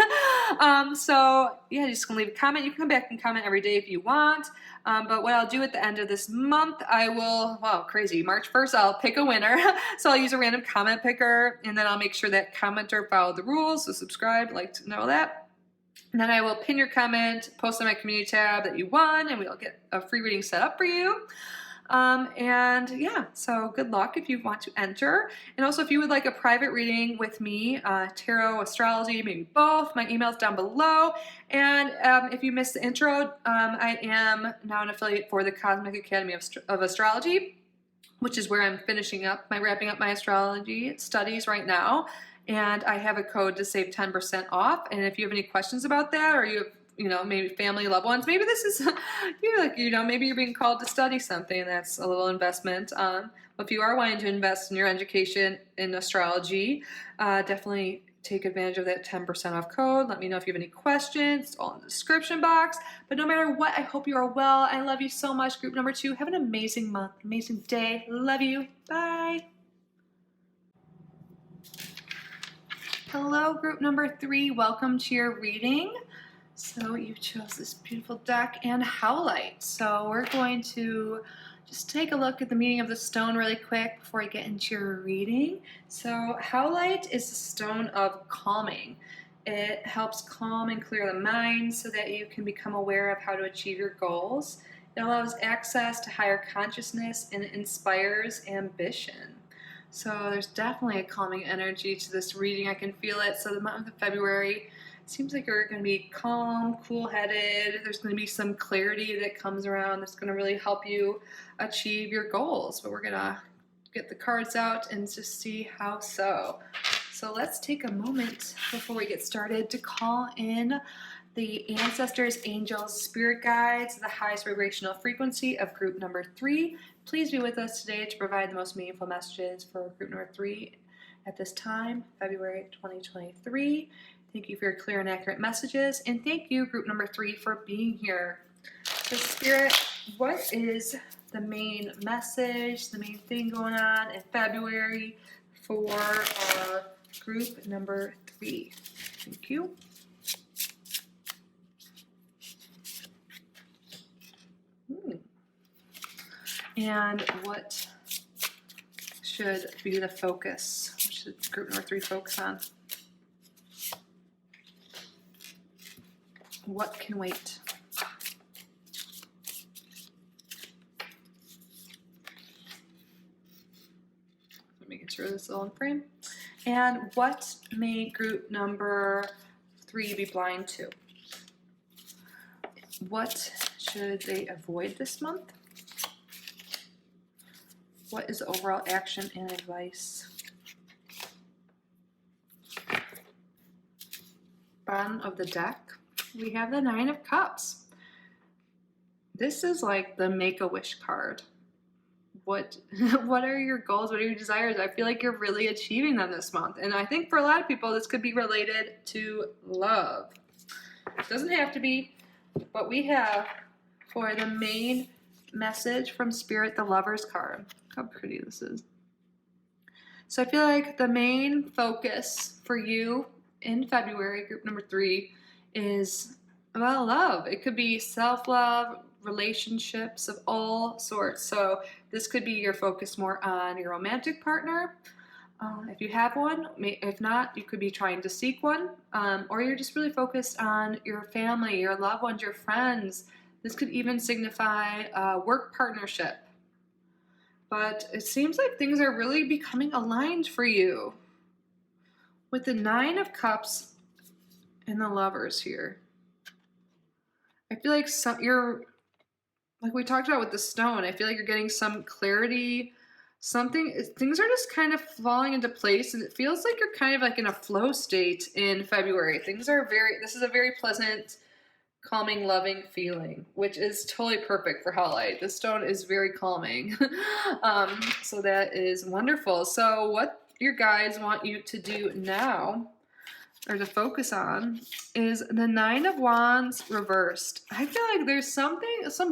So yeah, just gonna leave a comment. You can come back and comment every day if you want. But what I'll do at the end of this month, I will, crazy, March 1st, I'll pick a winner. So I'll use a random comment picker, and then I'll make sure that commenter followed the rules. So subscribe, like to know that. And then I will pin your comment, post on my community tab that you won, and we'll get a free reading set up for you. And yeah, so good luck if you want to enter. And also if you would like a private reading with me, tarot, astrology, maybe both, my email's down below. And if you missed the intro, I am now an affiliate for the Cosmic Academy of Astrology, which is where I'm wrapping up my astrology studies right now. And I have a code to save 10% off. And if you have any questions about that, or you have, maybe family, loved ones, maybe this is, maybe you're being called to study something that's a little investment. If you are wanting to invest in your education in astrology, definitely take advantage of that 10% off code. Let me know if you have any questions. It's all in the description box. But no matter what, I hope you are well. I love you so much. Group number 2, have an amazing month, amazing day. Love you. Bye. Hello, group number 3. Welcome to your reading. So you chose this beautiful deck and howlite. So we're going to just take a look at the meaning of the stone really quick before I get into your reading. So howlite is the stone of calming. It helps calm and clear the mind so that you can become aware of how to achieve your goals. It allows access to higher consciousness and inspires ambition. So there's definitely a calming energy to this reading. I can feel it. So the month of February, seems like you're going to be calm, cool-headed. There's going to be some clarity that comes around that's going to really help you achieve your goals. But we're going to get the cards out and just see how so. So let's take a moment before we get started to call in the ancestors, angels, spirit guides, the highest vibrational frequency of group number 3. Please be with us today to provide the most meaningful messages for group number 3 at this time, February 2023. Thank you for your clear and accurate messages. And thank you, group number 3, for being here. So Spirit, what is the main message, the main thing going on in February for our group number 3? Thank you. And what should be the focus? What should group number 3 focus on? What can wait? Making sure this is all in frame. And what may group number 3 be blind to? What should they avoid this month? What is the overall action and advice? Bottom of the deck, we have the 9 of Cups. This is like the Make-A-Wish card. What are your goals? What are your desires? I feel like you're really achieving them this month. And I think for a lot of people, this could be related to love. It doesn't have to be, but we have for the main message from Spirit, the Lover's card. How pretty this is. So I feel like the main focus for you in February, group number 3, is about love. It could be self-love, relationships of all sorts. So this could be your focus more on your romantic partner, if you have one. If not, you could be trying to seek one, or you're just really focused on your family, your loved ones, your friends. This could even signify a work partnership. But it seems like things are really becoming aligned for you with the 9 of Cups and the Lovers here. I feel like you're, like we talked about with the stone, I feel like you're getting some clarity, things are just kind of falling into place, and it feels like you're kind of like in a flow state in February. This is a very pleasant, calming, loving feeling, which is totally perfect for howlite. This stone is very calming. So that is wonderful. So what your guides want you to do now, or to focus on, is the 9 of Wands reversed. I feel like there's some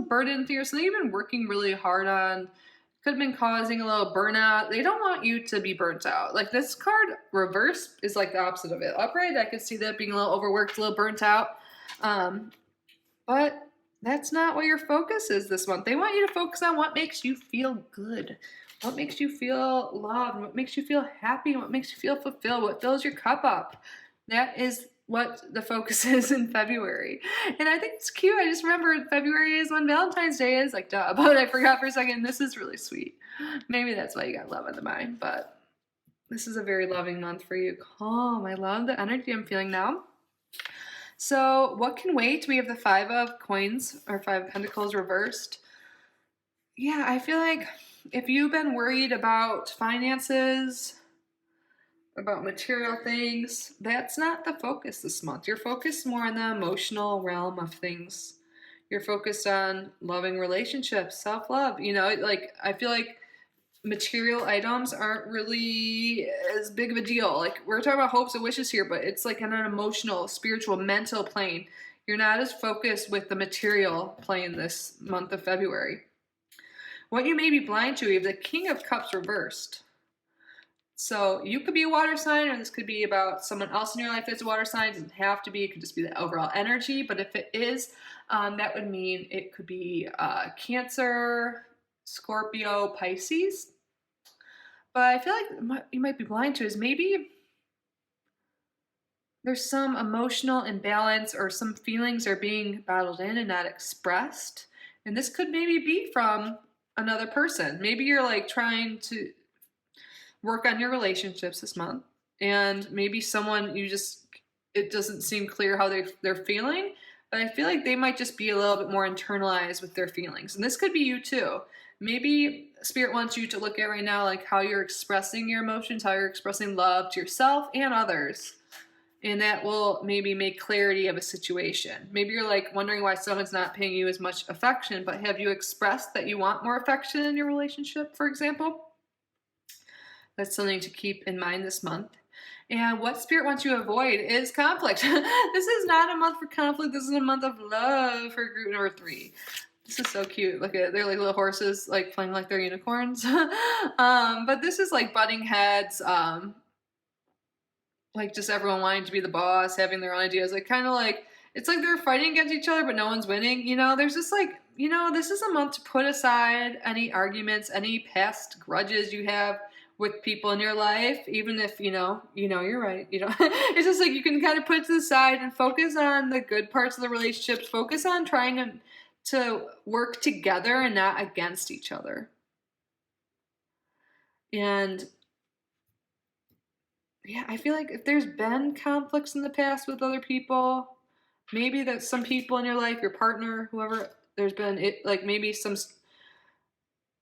burden here, something you've been working really hard on, could have been causing a little burnout. They don't want you to be burnt out. Like this card reversed is like the opposite of it. Upright, I could see that being a little overworked, a little burnt out. But that's not what your focus is this month. They want you to focus on what makes you feel good, what makes you feel loved, what makes you feel happy, what makes you feel fulfilled, what fills your cup up. That is what the focus is in February. And I think it's cute. I just remembered February is when Valentine's Day is, like, duh, but I forgot for a second. This is really sweet. Maybe that's why you got love on the mind, but this is a very loving month for you. Calm. I love the energy I'm feeling now. So what can wait? We have the 5 of coins, or 5 of pentacles reversed. Yeah, I feel like if you've been worried about finances, about material things, that's not the focus this month. You're focused more on the emotional realm of things. You're focused on loving relationships, self-love. You know, like, I feel like material items aren't really as big of a deal. Like, we're talking about hopes and wishes here, but it's like on an emotional, spiritual, mental plane. You're not as focused with the material plane this month of February. What you may be blind to, you have the King of Cups reversed. So you could be a water sign, or this could be about someone else in your life that's a water sign. It doesn't have to be. It could just be the overall energy. But if it is, that would mean it could be Cancer, Scorpio, Pisces. But I feel like what you might be blind to is maybe there's some emotional imbalance, or some feelings are being bottled in and not expressed. And this could maybe be from another person. Maybe you're like trying to work on your relationships this month, and maybe someone it doesn't seem clear how they're feeling, but I feel like they might just be a little bit more internalized with their feelings. And this could be you too. Maybe Spirit wants you to look at right now, like, how you're expressing your emotions, how you're expressing love to yourself and others. And that will maybe make clarity of a situation. Maybe you're like wondering why someone's not paying you as much affection, but have you expressed that you want more affection in your relationship, for example? That's something to keep in mind this month. And what Spirit wants you to avoid is conflict. This is not a month for conflict. This is a month of love for group number 3. This is so cute. Look at it. They're like little horses, like playing like they're unicorns. But this is like butting heads, like just everyone wanting to be the boss, having their own ideas. Like, kind of like, it's like they're fighting against each other, but no one's winning. You know, there's just like, you know, this is a month to put aside any arguments, any past grudges you have with people in your life, even if you know you're right. You know, it's just like you can kind of put it to the side and focus on the good parts of the relationships. Focus on trying to work together and not against each other. And yeah, I feel like if there's been conflicts in the past with other people, maybe that some people in your life, your partner, whoever, there's been it, like maybe some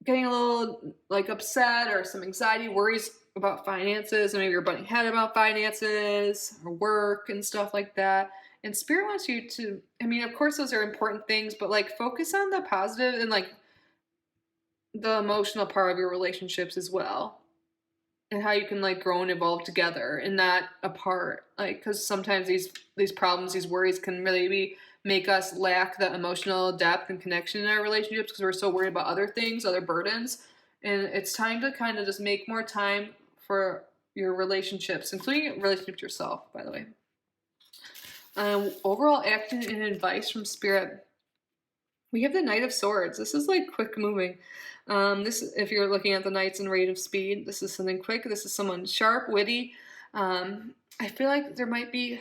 getting a little like upset, or some anxiety, worries about finances, and maybe you're butting head about finances or work and stuff like that. And Spirit wants you to, I mean, of course those are important things, but like focus on the positive and like the emotional part of your relationships as well, and how you can like grow and evolve together and not apart. Like, because sometimes these problems, these worries can really make us lack the emotional depth and connection in our relationships, because we're so worried about other things, other burdens. And it's time to kind of just make more time for your relationships, including relationship to yourself, by the way. Overall action and advice from Spirit. We have the Knight of Swords. This is like quick moving. This, if you're looking at the Knights and rate of speed, this is something quick. This is someone sharp, witty. I feel like there might be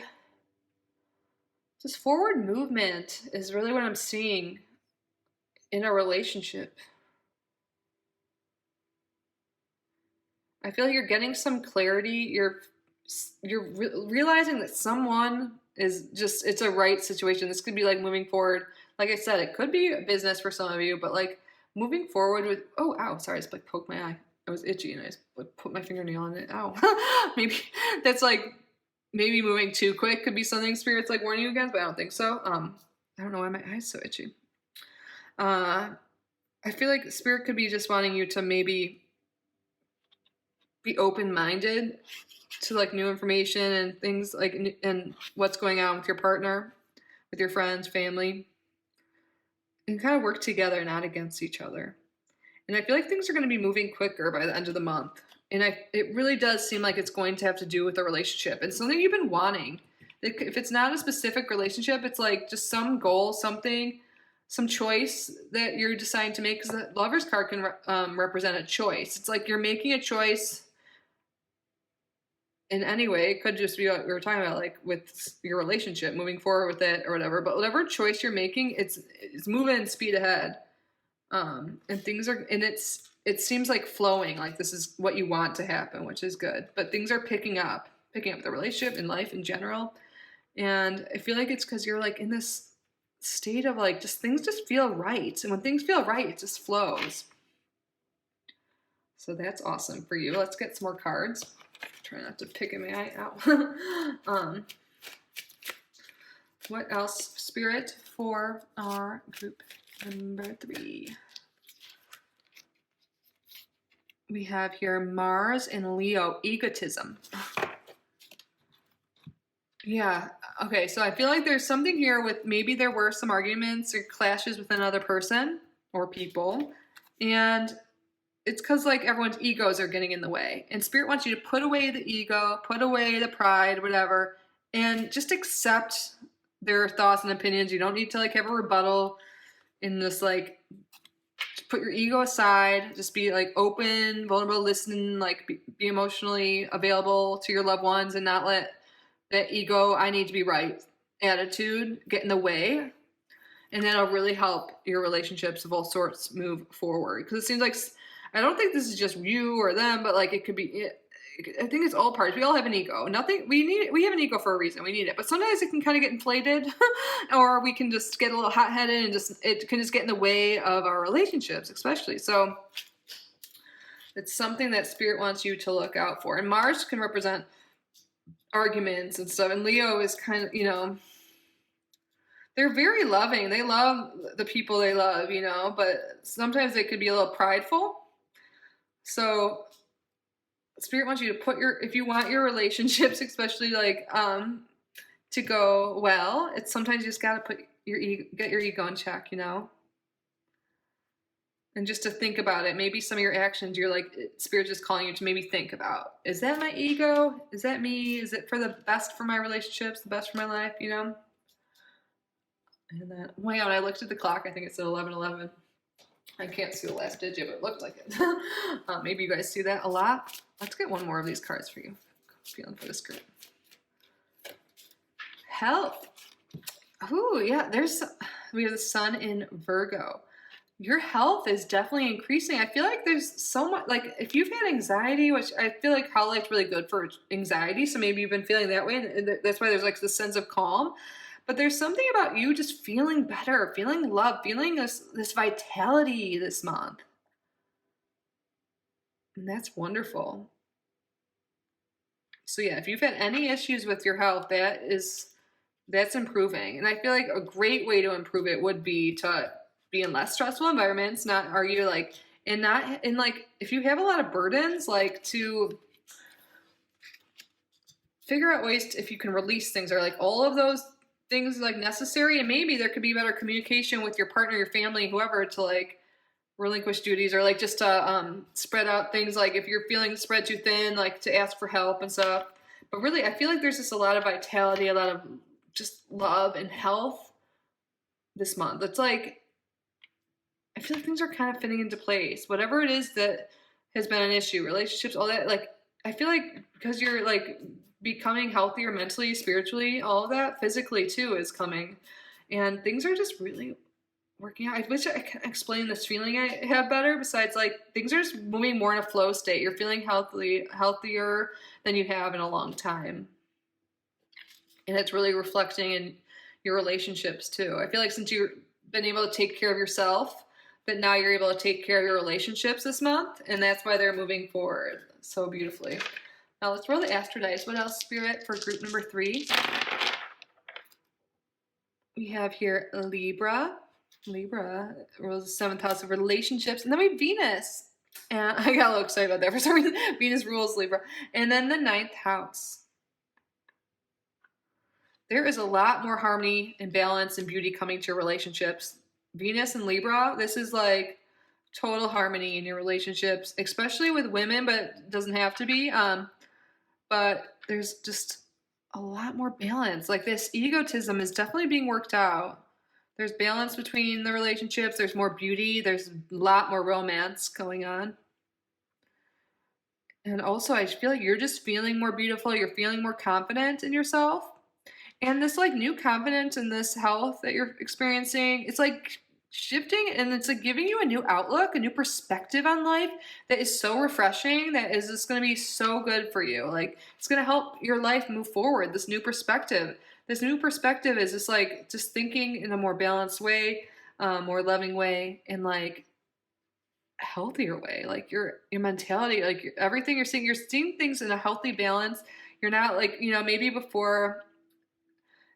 just forward movement is really what I'm seeing in a relationship. I feel like you're getting some clarity. You're realizing that someone is just, it's a right situation. This could be like moving forward. Like I said, it could be a business for some of you, but like moving forward with, oh, ow, sorry, I just like poked my eye. I was itchy and I just like put my fingernail on it. Ow. Maybe that's like, maybe moving too quick could be something Spirit's like warning you against, but I don't think so. I don't know why my eye's so itchy. I feel like Spirit could be just wanting you to maybe be open-minded to like new information and things like, and what's going on with your partner, with your friends, family, and kind of work together, not against each other. And I feel like things are going to be moving quicker by the end of the month. And it really does seem like it's going to have to do with a relationship and something you've been wanting. If it's not a specific relationship, it's like just some goal, something, some choice that you're deciding to make, because the Lover's card can represent a choice. It's like you're making a choice in any way. It could just be what we were talking about, like with your relationship, moving forward with it or whatever. But whatever choice you're making, it's moving speed ahead. And things are, and it seems like flowing, like this is what you want to happen, which is good. But things are picking up the relationship and life in general. And I feel like it's because you're like in this state of like just things just feel right. And when things feel right, it just flows. So that's awesome for you. Let's get some more cards. Try not to pick my eye out. What else, Spirit, for our group number 3? We have here Mars and Leo, egotism. Yeah, okay, so I feel like there's something here with maybe there were some arguments or clashes with another person or people, and it's because like everyone's egos are getting in the way. And Spirit wants you to put away the ego, put away the pride, whatever, and just accept their thoughts and opinions. You don't need to like have a rebuttal in this like put your ego aside, just be like open, vulnerable, listen, like be emotionally available to your loved ones and not let that ego, I need to be right attitude get in the way. And that'll really help your relationships of all sorts move forward. Because it seems like, I don't think this is just you or them, but like it could be, I think it's all parts. We all have an ego. We have an ego for a reason. We need it. But sometimes it can kind of get inflated or we can just get a little hot-headed and it can just get in the way of our relationships, especially. So it's something that Spirit wants you to look out for. And Mars can represent arguments and stuff. And Leo is kind of, they're very loving. They love the people they love, but sometimes they could be a little prideful. So Spirit wants you to if you want your relationships, especially like, to go well, it's sometimes you just got to get your ego in check, and just to think about it. Maybe some of your actions, you're like, Spirit's just calling you to maybe think about, is that my ego? Is that me? Is it for the best for my relationships, the best for my life, And then, oh my God, I looked at the clock. I think it said 11:11. I can't see the last digit, but it looked like it. Maybe you guys see that a lot. Let's get one more of these cards for you. Feeling for this group. Health. Ooh, yeah, we have the sun in Virgo. Your health is definitely increasing. I feel like there's so much, like if you've had anxiety, which I feel like Howlite's really good for anxiety, so maybe you've been feeling that way, and that's why there's like this sense of calm. But there's something about you just feeling better, feeling love, feeling this vitality this month. And that's wonderful. So yeah, if you've had any issues with your health, that's improving. And I feel like a great way to improve it would be to be in less stressful environments, not argue like, and not in like, if you have a lot of burdens, like to figure out ways if you can release things, or like all of those things like necessary, and maybe there could be better communication with your partner, your family, whoever, to like relinquish duties, or like just to spread out things, like if you're feeling spread too thin, like to ask for help and stuff. But really, I feel like there's just a lot of vitality, a lot of just love and health this month. It's like, I feel like things are kind of fitting into place. Whatever it is that has been an issue, relationships, all that, like, I feel like because you're like becoming healthier mentally, spiritually, all of that, physically too is coming. And things are just really working out. I wish I could explain this feeling I have better, besides like things are just moving more in a flow state. You're feeling healthier than you have in a long time. And it's really reflecting in your relationships too. I feel like since you've been able to take care of yourself, but now you're able to take care of your relationships this month, and that's why they're moving forward so beautifully. Now let's roll the Astro Dice. What else, Spirit, for group number 3? We have here Libra. Libra rules the 7th house of relationships, and then we have Venus. And I got a little excited about that for some reason. Venus rules Libra. And then the 9th house. There is a lot more harmony and balance and beauty coming to your relationships. Venus and Libra, this is like total harmony in your relationships, especially with women, but it doesn't have to be. But there's just a lot more balance. Like this egotism is definitely being worked out. There's balance between the relationships. There's more beauty. There's a lot more romance going on. And also, I feel like you're just feeling more beautiful. You're feeling more confident in yourself. And this like new confidence in this health that you're experiencing, it's like shifting and it's like giving you a new outlook, a new perspective on life that is so refreshing, that is just going to be so good for you. Like it's going to help your life move forward. This new perspective. This new perspective is just like just thinking in a more balanced way, more loving way, and like healthier way. Like your mentality, like everything you're seeing things in a healthy balance. You're not like, maybe before,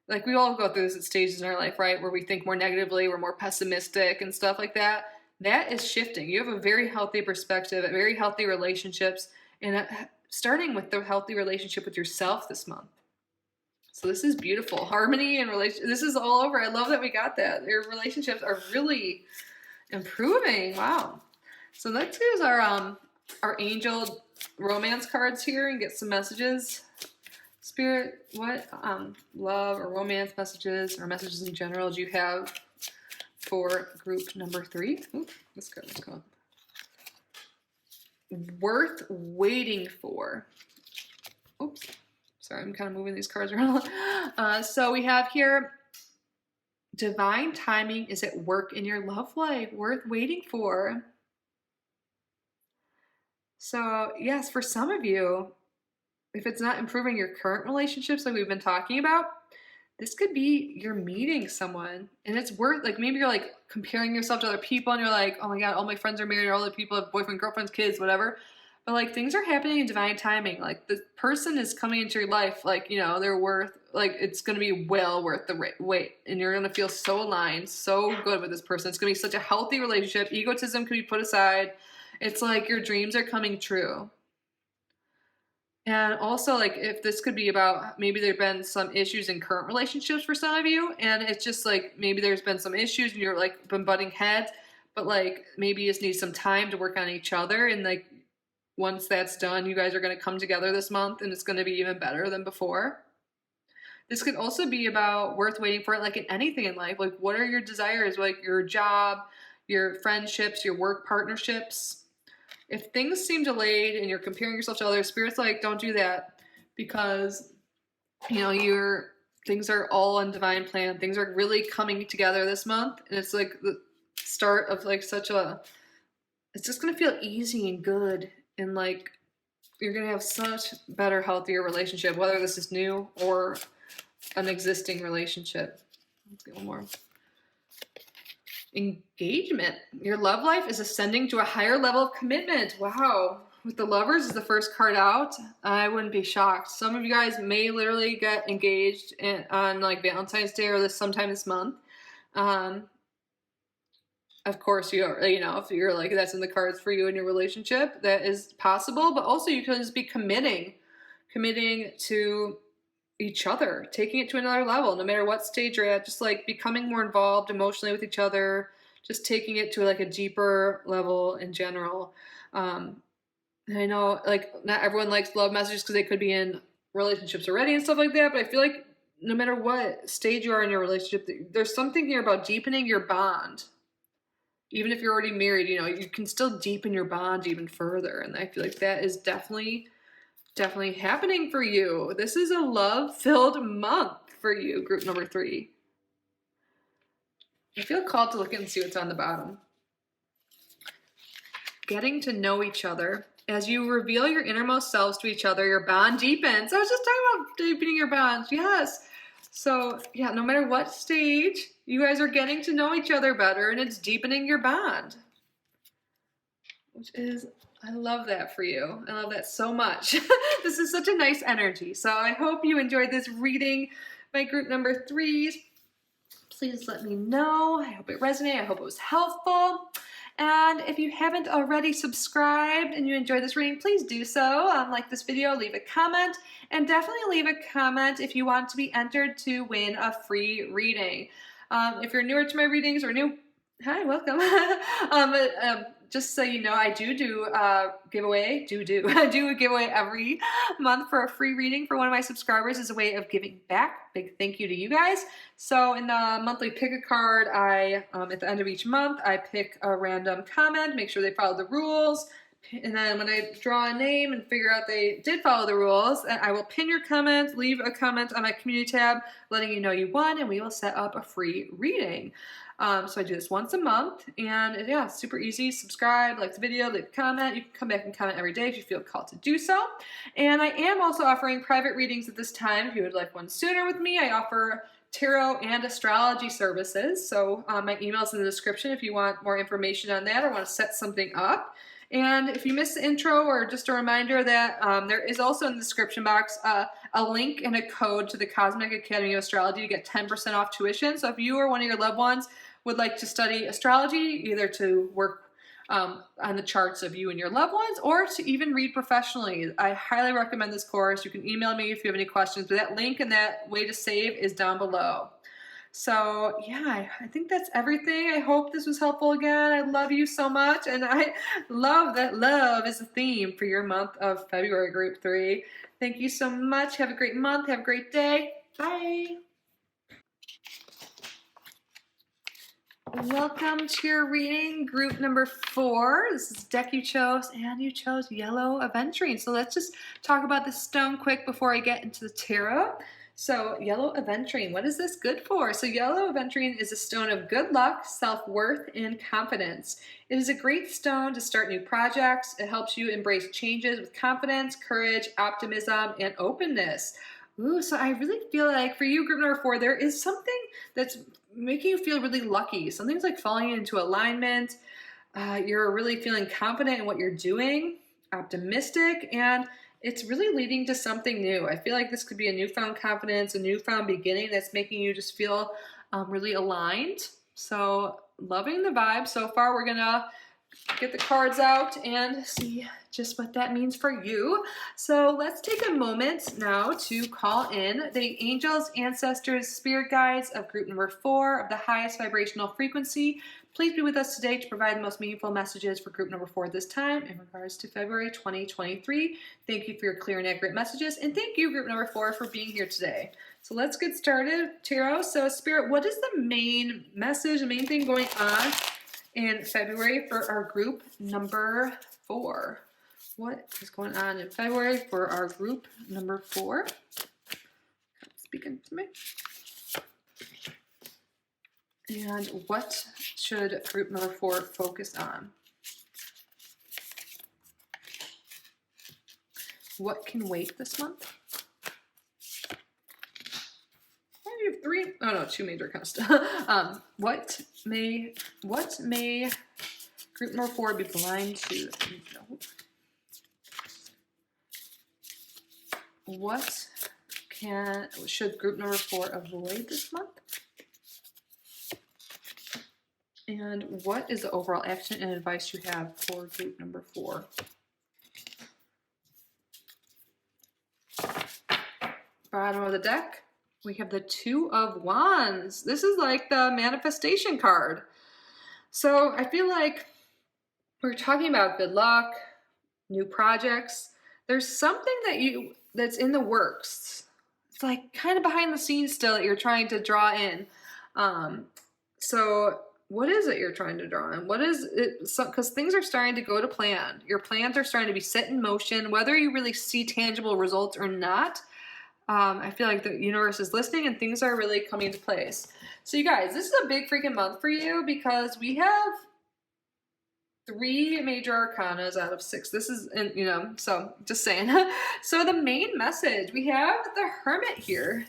like we all go through this at stages in our life, right? Where we think more negatively, we're more pessimistic and stuff like that. That is shifting. You have a very healthy perspective, very healthy relationships, and starting with the healthy relationship with yourself this month. So this is beautiful. Harmony and relation. This is all over. I love that we got that. Your relationships are really improving. Wow. So let's use our angel romance cards here and get some messages. Spirit, what love or romance messages or messages in general do you have for group number 3? Ooh, this card, let's go. Worth waiting for. Oops. Sorry, I'm kind of moving these cards around. So we have here, divine timing is at work in your love life. Worth waiting for. So yes, for some of you, if it's not improving your current relationships like we've been talking about, this could be you're meeting someone and it's worth, like maybe you're like comparing yourself to other people and you're like, oh my God, all my friends are married, or all the people have boyfriend, girlfriends, kids, whatever. But like things are happening in divine timing. Like the person is coming into your life, like, they're worth, like it's going to be well worth the wait. And you're going to feel so aligned, so good with this person. It's going to be such a healthy relationship. Egotism can be put aside. It's like your dreams are coming true. And also, like, if this could be about maybe there have been some issues in current relationships for some of you, and it's just like maybe there's been some issues and you're like been butting heads, but like maybe you just need some time to work on each other. And like once that's done, you guys are going to come together this month and it's going to be even better than before. This could also be about worth waiting for, like in anything in life. Like, what are your desires? Like your job, your friendships, your work partnerships. If things seem delayed and you're comparing yourself to others, Spirit's like, don't do that, because, things are all in divine plan. Things are really coming together this month. And it's like the start of like it's just going to feel easy and good. And like, you're going to have such better, healthier relationship, whether this is new or an existing relationship. Let's get one more. Engagement. Your love life is ascending to a higher level of commitment. Wow. With the Lovers is the first card out. I wouldn't be shocked. Some of you guys may literally get engaged on like Valentine's Day or sometime this month. Of course, if you're like, that's in the cards for you in your relationship, that is possible. But also you can just be committing to each other, taking it to another level, no matter what stage you're at, just like becoming more involved emotionally with each other, just taking it to like a deeper level in general. And I know like not everyone likes love messages because they could be in relationships already and stuff like that, but I feel like no matter what stage you are in your relationship, there's something here about deepening your bond. Even if you're already married, you can still deepen your bond even further. And I feel like that is definitely happening for you. This is a love-filled month for you, group number 3. I feel called to look and see what's on the bottom. Getting to know each other. As you reveal your innermost selves to each other, your bond deepens. I was just talking about deepening your bonds. Yes. So, yeah, no matter what stage, you guys are getting to know each other better, and it's deepening your bond. I love that for you. I love that so much. This is such a nice energy. So I hope you enjoyed this reading. My group number 3s. Please let me know. I hope it resonated. I hope it was helpful. And if you haven't already subscribed and you enjoyed this reading, please do so. Like this video, leave a comment, and definitely leave a comment if you want to be entered to win a free reading. If you're newer to my readings or new, hi, welcome. Just so you know, I do a giveaway. I do a giveaway every month for a free reading for one of my subscribers as a way of giving back. Big thank you to you guys. So in the monthly pick a card, at the end of each month, I pick a random comment, make sure they follow the rules, And then when I draw a name and figure out they did follow the rules, I will pin your comment, leave a comment on my community tab, letting you know you won, and we will set up a free reading. So I do this once a month, and yeah, it's super easy. Subscribe, like the video, leave a comment. You can come back and comment every day if you feel called to do so. And I am also offering private readings at this time. If you would like one sooner with me, I offer tarot and astrology services. So my email's in the description if you want more information on that or want to set something up. And if you missed the intro, or just a reminder that there is also in the description box a link and a code to the Cosmic Academy of Astrology to get 10% off tuition. So if you or one of your loved ones would like to study astrology, either to work on the charts of you and your loved ones, or to even read professionally, I highly recommend this course. You can email me if you have any questions, but that link and that way to save is down below. So yeah, I think that's everything. I hope this was helpful again. I love you so much, and I love that love is a theme for your month of February, Group 3. Thank you so much. Have a great month. Have a great day. Bye. Welcome to your reading, group number 4. This is deck you chose, and you chose yellow aventurine. So let's just talk about this stone quick before I get into the tarot. So yellow aventurine, what is this good for? So yellow aventurine is a stone of good luck, self-worth, and confidence. It is a great stone to start new projects. It helps you embrace changes with confidence, courage, optimism, and openness. Ooh, so I really feel like for you, group number 4, there is something that's making you feel really lucky. Something's like falling into alignment. You're really feeling confident in what you're doing, optimistic, and it's really leading to something new. I feel like this could be a newfound confidence, a newfound beginning that's making you just feel really aligned. So loving the vibe so far. We're gonna get the cards out and see just what that means for you. So let's take a moment now to call in the angels, ancestors, spirit guides of group number 4 of the highest vibrational frequency. Please be with us today to provide the most meaningful messages for group number 4 this time in regards to February 2023. Thank you for your clear and accurate messages, and thank you, group number 4, for being here today. So let's get started, tarot. So Spirit, what is the main message, the main thing going on in February for our group number 4? What is going on in February for our group number 4? Speaking to me. And what should group number 4 focus on? What can wait this month? I have 3, oh no, 2 major kind of stuff. What may group number 4 be blind to? What should group number 4 avoid this month? And what is the overall action and advice you have for group number 4? Bottom of the deck, we have the 2 of Wands. This is like the manifestation card. So I feel like we're talking about good luck, new projects. There's something that's in the works. It's like kind of behind the scenes still that you're trying to draw in. So what is it you're trying to draw in? What is it? Because things are starting to go to plan. Your plans are starting to be set in motion, whether you really see tangible results or not. I feel like the universe is listening and things are really coming into place. So you guys, this is a big freaking month for you because we have 3 major arcanas out of 6. This is, so just saying. So the main message, we have the Hermit here.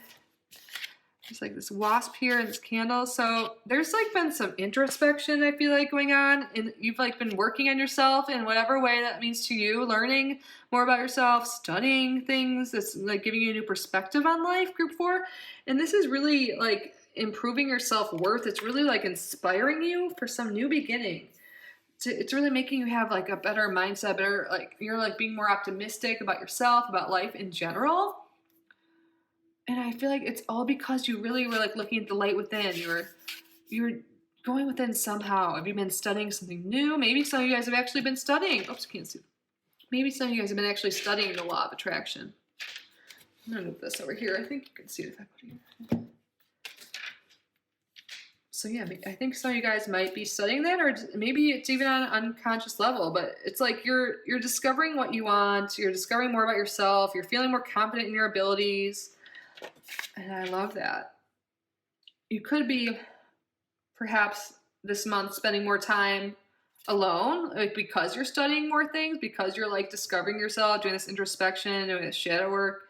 There's like this wasp here and this candle. So there's like been some introspection, I feel like, going on, and you've like been working on yourself in whatever way that means to you, learning more about yourself, studying things that's like giving you a new perspective on life, group 4. And this is really like improving your self-worth. It's really like inspiring you for some new beginning. It's really making you have like a better mindset, better, like you're like being more optimistic about yourself, about life in general. And I feel like it's all because you really were like looking at the light within. You're going within somehow. Have you been studying something new? Maybe some of you guys have actually been studying. Oops, can't see. Maybe some of you guys have been actually studying the law of attraction. I'm gonna move this over here. I think you can see it if I put it here. So yeah, I think some of you guys might be studying that, or maybe it's even on an unconscious level, but it's like you're discovering what you want, you're discovering more about yourself, you're feeling more confident in your abilities. And I love that. You could be perhaps this month spending more time alone, like because you're studying more things, because you're like discovering yourself, doing this introspection, doing this shadow work.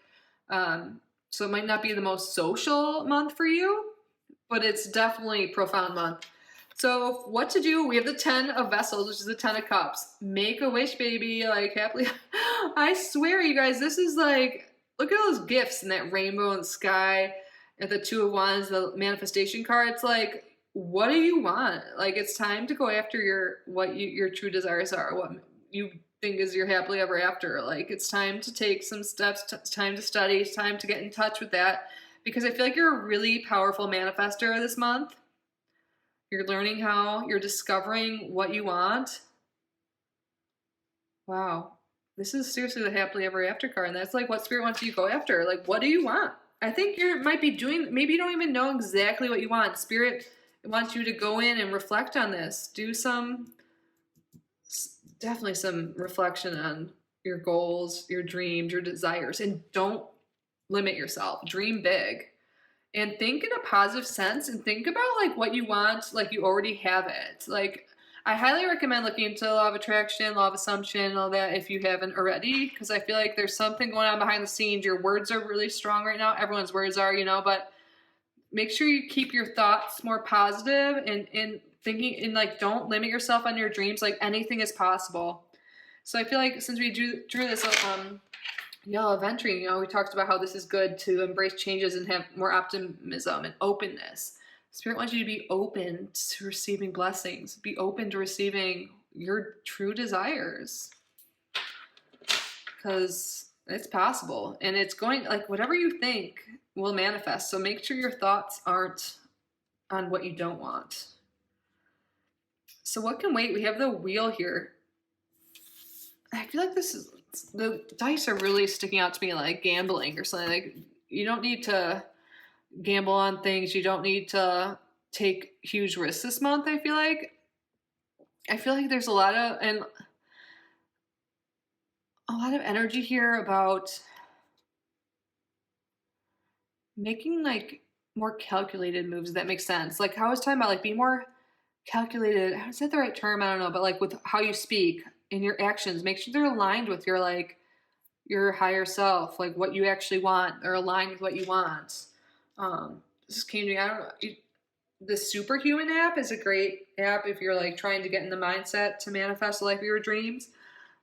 So it might not be the most social month for you, but it's definitely a profound month. So what to do? We have the 10 of vessels, which is the 10 of cups. Make a wish, baby. Like happily. I swear, you guys, this is like, look at those gifts and that rainbow in the sky and the 2 of wands, the manifestation card. It's like, what do you want? Like, it's time to go after your true desires are, what you think is your happily ever after. Like, it's time to take some steps. It's time to study. It's time to get in touch with that. Because I feel like you're a really powerful manifester this month. You're learning how, you're discovering what you want. Wow. This is seriously the happily ever after card. And that's like what Spirit wants you to go after. Like, what do you want? I think you might be doing, maybe you don't even know exactly what you want. Spirit wants you to go in and reflect on this. Do definitely some reflection on your goals, your dreams, your desires. And don't limit yourself. Dream big. And think in a positive sense and think about like what you want, like you already have it. Like, I highly recommend looking into law of attraction, law of assumption, all that if you haven't already, because I feel like there's something going on behind the scenes. Your words are really strong right now. Everyone's words are, but make sure you keep your thoughts more positive and thinking, and like don't limit yourself on your dreams. Like, anything is possible. So I feel like since we drew this yellow of entry, we talked about how this is good to embrace changes and have more optimism and openness. Spirit wants you to be open to receiving blessings. Be open to receiving your true desires. Because it's possible. And it's going, like, whatever you think will manifest. So make sure your thoughts aren't on what you don't want. So what can wait? We have the wheel here. I feel like the dice are really sticking out to me like gambling or something. Like, you don't need to gamble on things. You don't need to take huge risks this month, I feel like. There's a lot of energy here about making like more calculated moves, if that makes sense. Like how I was talking about, like, be more calculated. Is that the right term? I don't know, but like with how you speak and your actions, make sure they're aligned with your higher self, like what you actually want. They're aligned with what you want. This came to me, I don't know. The Superhuman app is a great app if you're like trying to get in the mindset to manifest the life of your dreams.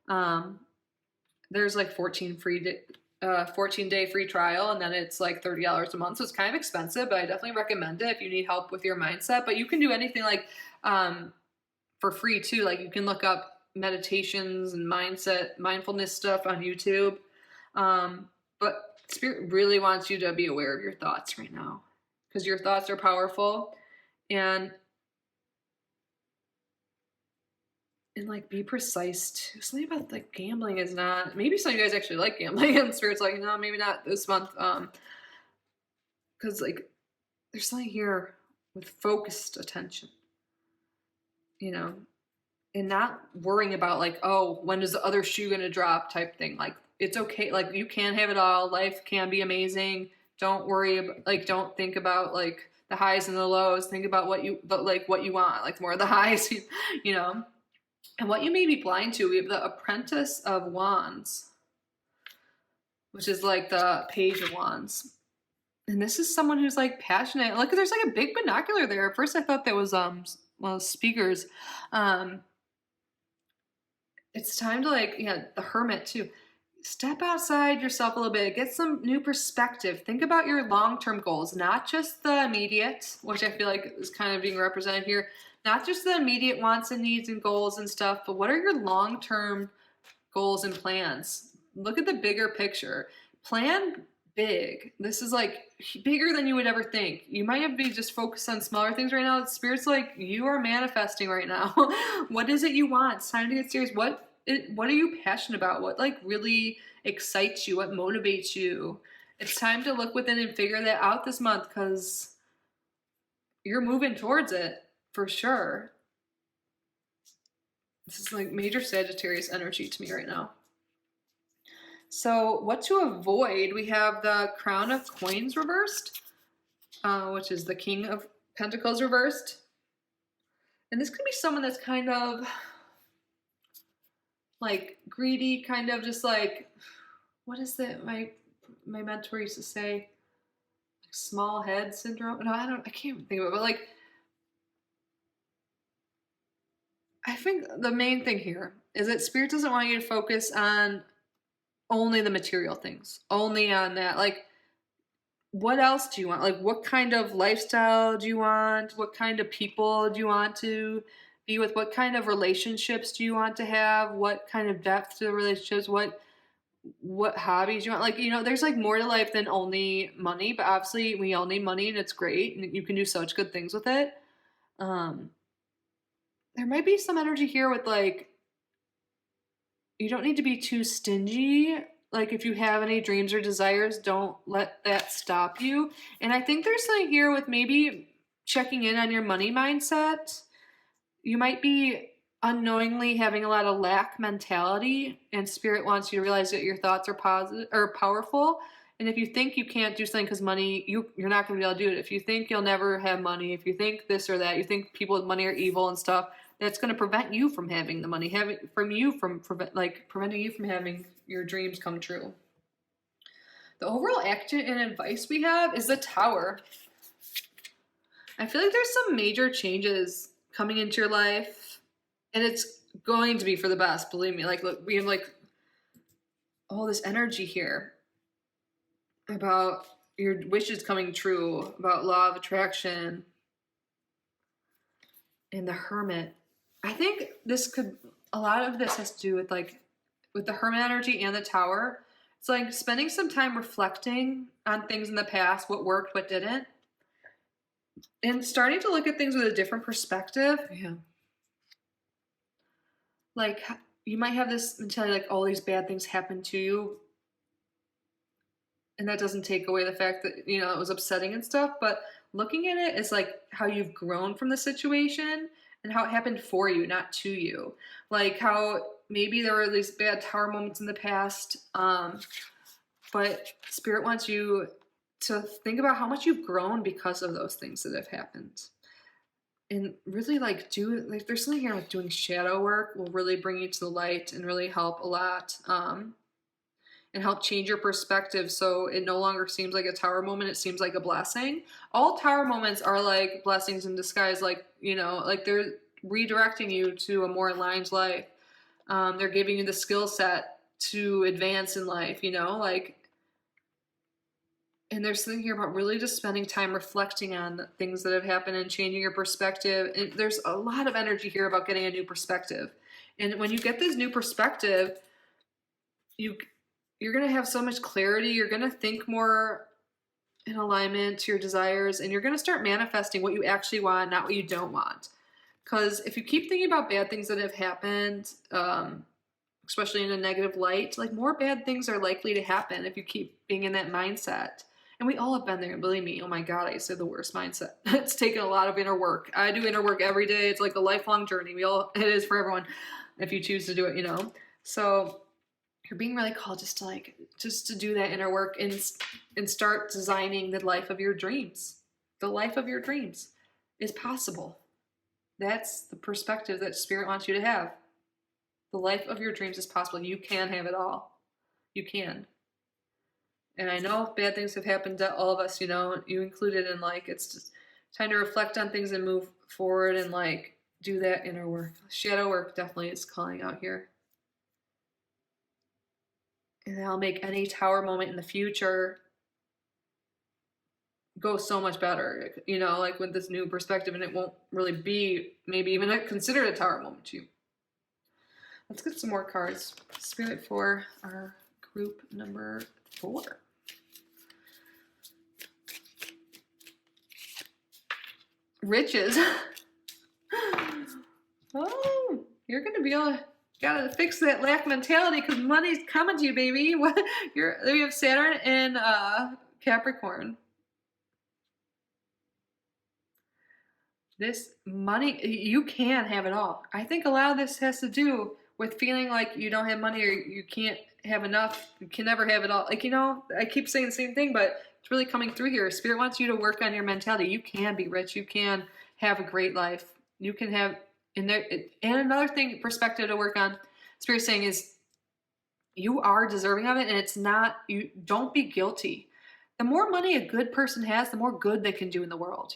There's like 14-day free trial, and then it's like $30 a month. So it's kind of expensive, but I definitely recommend it if you need help with your mindset. But you can do anything like for free too. Like, you can look up meditations and mindfulness stuff on YouTube. But Spirit really wants you to be aware of your thoughts right now, because your thoughts are powerful, and like be precise too. Something about like gambling is not, maybe some of you guys actually like gambling and Spirit's like, no, maybe not this month. Because like there's something here with focused attention, and not worrying about like, oh, when is the other shoe going to drop type thing. Like, it's okay. Like, you can have it all. Life can be amazing. Don't worry about, like, don't think about like the highs and the lows. Think about what you want, like more of the highs, and what you may be blind to. We have the Apprentice of Wands, which is like the Page of Wands. And this is someone who's like passionate. Look, there's like a big binocular there. At first I thought that was speakers. It's time to like, the Hermit too. Step outside yourself a little bit. Get some new perspective. Think about your long-term goals, not just the immediate, which I feel like is kind of being represented here. Not just the immediate wants and needs and goals and stuff, but what are your long-term goals and plans? Look at the bigger picture. Plan big. This is like bigger than you would ever think. You might have to be just focused on smaller things right now. Spirit's like, you are manifesting right now. What is it you want? It's time to get serious. What are you passionate about? What like really excites you? What motivates you? It's time to look within and figure that out this month, because you're moving towards it for sure. This is like major Sagittarius energy to me right now. So what to avoid? We have the Crown of Coins reversed, which is the King of Pentacles reversed. And this could be someone that's kind of like greedy, kind of just like, what is that? My mentor used to say, like small head syndrome. No, I can't even think of it, but like, I think the main thing here is that Spirit doesn't want you to focus on only the material things, only on that. Like, what else do you want? Like, what kind of lifestyle do you want? What kind of people do you want to be with? What kind of relationships do you want to have? What kind of depth to the relationships? What hobbies you want? Like, there's like more to life than only money, but obviously we all need money and it's great and you can do such good things with it. There might be some energy here with like, you don't need to be too stingy. Like if you have any dreams or desires, don't let that stop you. And I think there's something here with maybe checking in on your money mindset. You might be unknowingly having a lot of lack mentality, and Spirit wants you to realize that your thoughts are positive or powerful. And if you think you can't do something because money, you're not going to be able to do it. If you think you'll never have money, if you think this or that, you think people with money are evil and stuff, that's going to prevent you from having the money, preventing you from having your dreams come true. The overall action and advice we have is the Tower. I feel like there's some major changes coming into your life, and it's going to be for the best, believe me. Like, look, we have like all this energy here about your wishes coming true, about law of attraction, and the Hermit. I think a lot of this has to do with like, with the Hermit energy and the Tower. It's like spending some time reflecting on things in the past, what worked, what didn't, and starting to look at things with a different perspective. Yeah. Like, you might have this mentality like all these bad things happen to you, and that doesn't take away the fact that, it was upsetting and stuff, but looking at it as like how you've grown from the situation and how it happened for you, not to you. Like how maybe there were these bad Tower moments in the past, but Spirit wants you to think about how much you've grown because of those things that have happened. And really there's something here with doing shadow work will really bring you to the light and really help a lot. And help change your perspective so it no longer seems like a Tower moment, it seems like a blessing. All Tower moments are like blessings in disguise, like they're redirecting you to a more aligned life. They're giving you the skill set to advance in life, and there's something here about really just spending time reflecting on things that have happened and changing your perspective. And there's a lot of energy here about getting a new perspective. And when you get this new perspective, you're going to have so much clarity. You're going to think more in alignment to your desires, and you're going to start manifesting what you actually want, not what you don't want. Because if you keep thinking about bad things that have happened, especially in a negative light, like more bad things are likely to happen if you keep being in that mindset. And we all have been there, believe me. Oh my God, I used to have the worst mindset. It's taken a lot of inner work. I do inner work every day. It's like a lifelong journey. It is for everyone if you choose to do it, So you're being really called just to do that inner work and start designing the life of your dreams. The life of your dreams is possible. That's the perspective that Spirit wants you to have. The life of your dreams is possible. You can have it all. You can. And I know bad things have happened to all of us, you included, and it's just time to reflect on things and move forward and do that inner work. Shadow work definitely is calling out here. And that'll make any Tower moment in the future go so much better, with this new perspective, and it won't really be maybe even considered a Tower moment to you. Let's get some more cards. Spirit for our group number 4. Riches. Oh, you're going to be able to gotta fix that lack mentality because money's coming to you, baby. We have Saturn and Capricorn. this money, you can have it all. I think a lot of this has to do with feeling like you don't have money or you can't have enough. You can never have it all. Like, I keep saying the same thing, but it's really coming through here. Spirit wants you to work on your mentality. You can be rich. You can have a great life. You can have in there. And another thing, perspective to work on, Spirit saying is you are deserving of it. And it's not, you don't be guilty. The more money a good person has, the more good they can do in the world.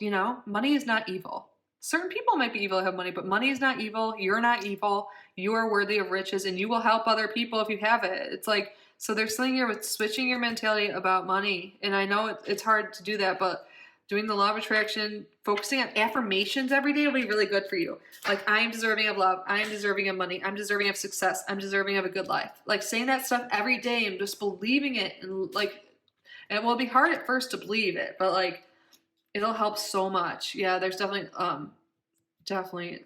Money is not evil. Certain people might be evil to have money, but money is not evil. You're not evil. You are worthy of riches, and you will help other people if you have it. It's like, so there's something here with switching your mentality about money. And I know it's hard to do that, but doing the law of attraction, focusing on affirmations every day will be really good for you. Like, I am deserving of love. I am deserving of money. I'm deserving of success. I'm deserving of a good life. Like, saying that stuff every day and just believing it. And it will be hard at first to believe it, but it'll help so much. Yeah, there's definitely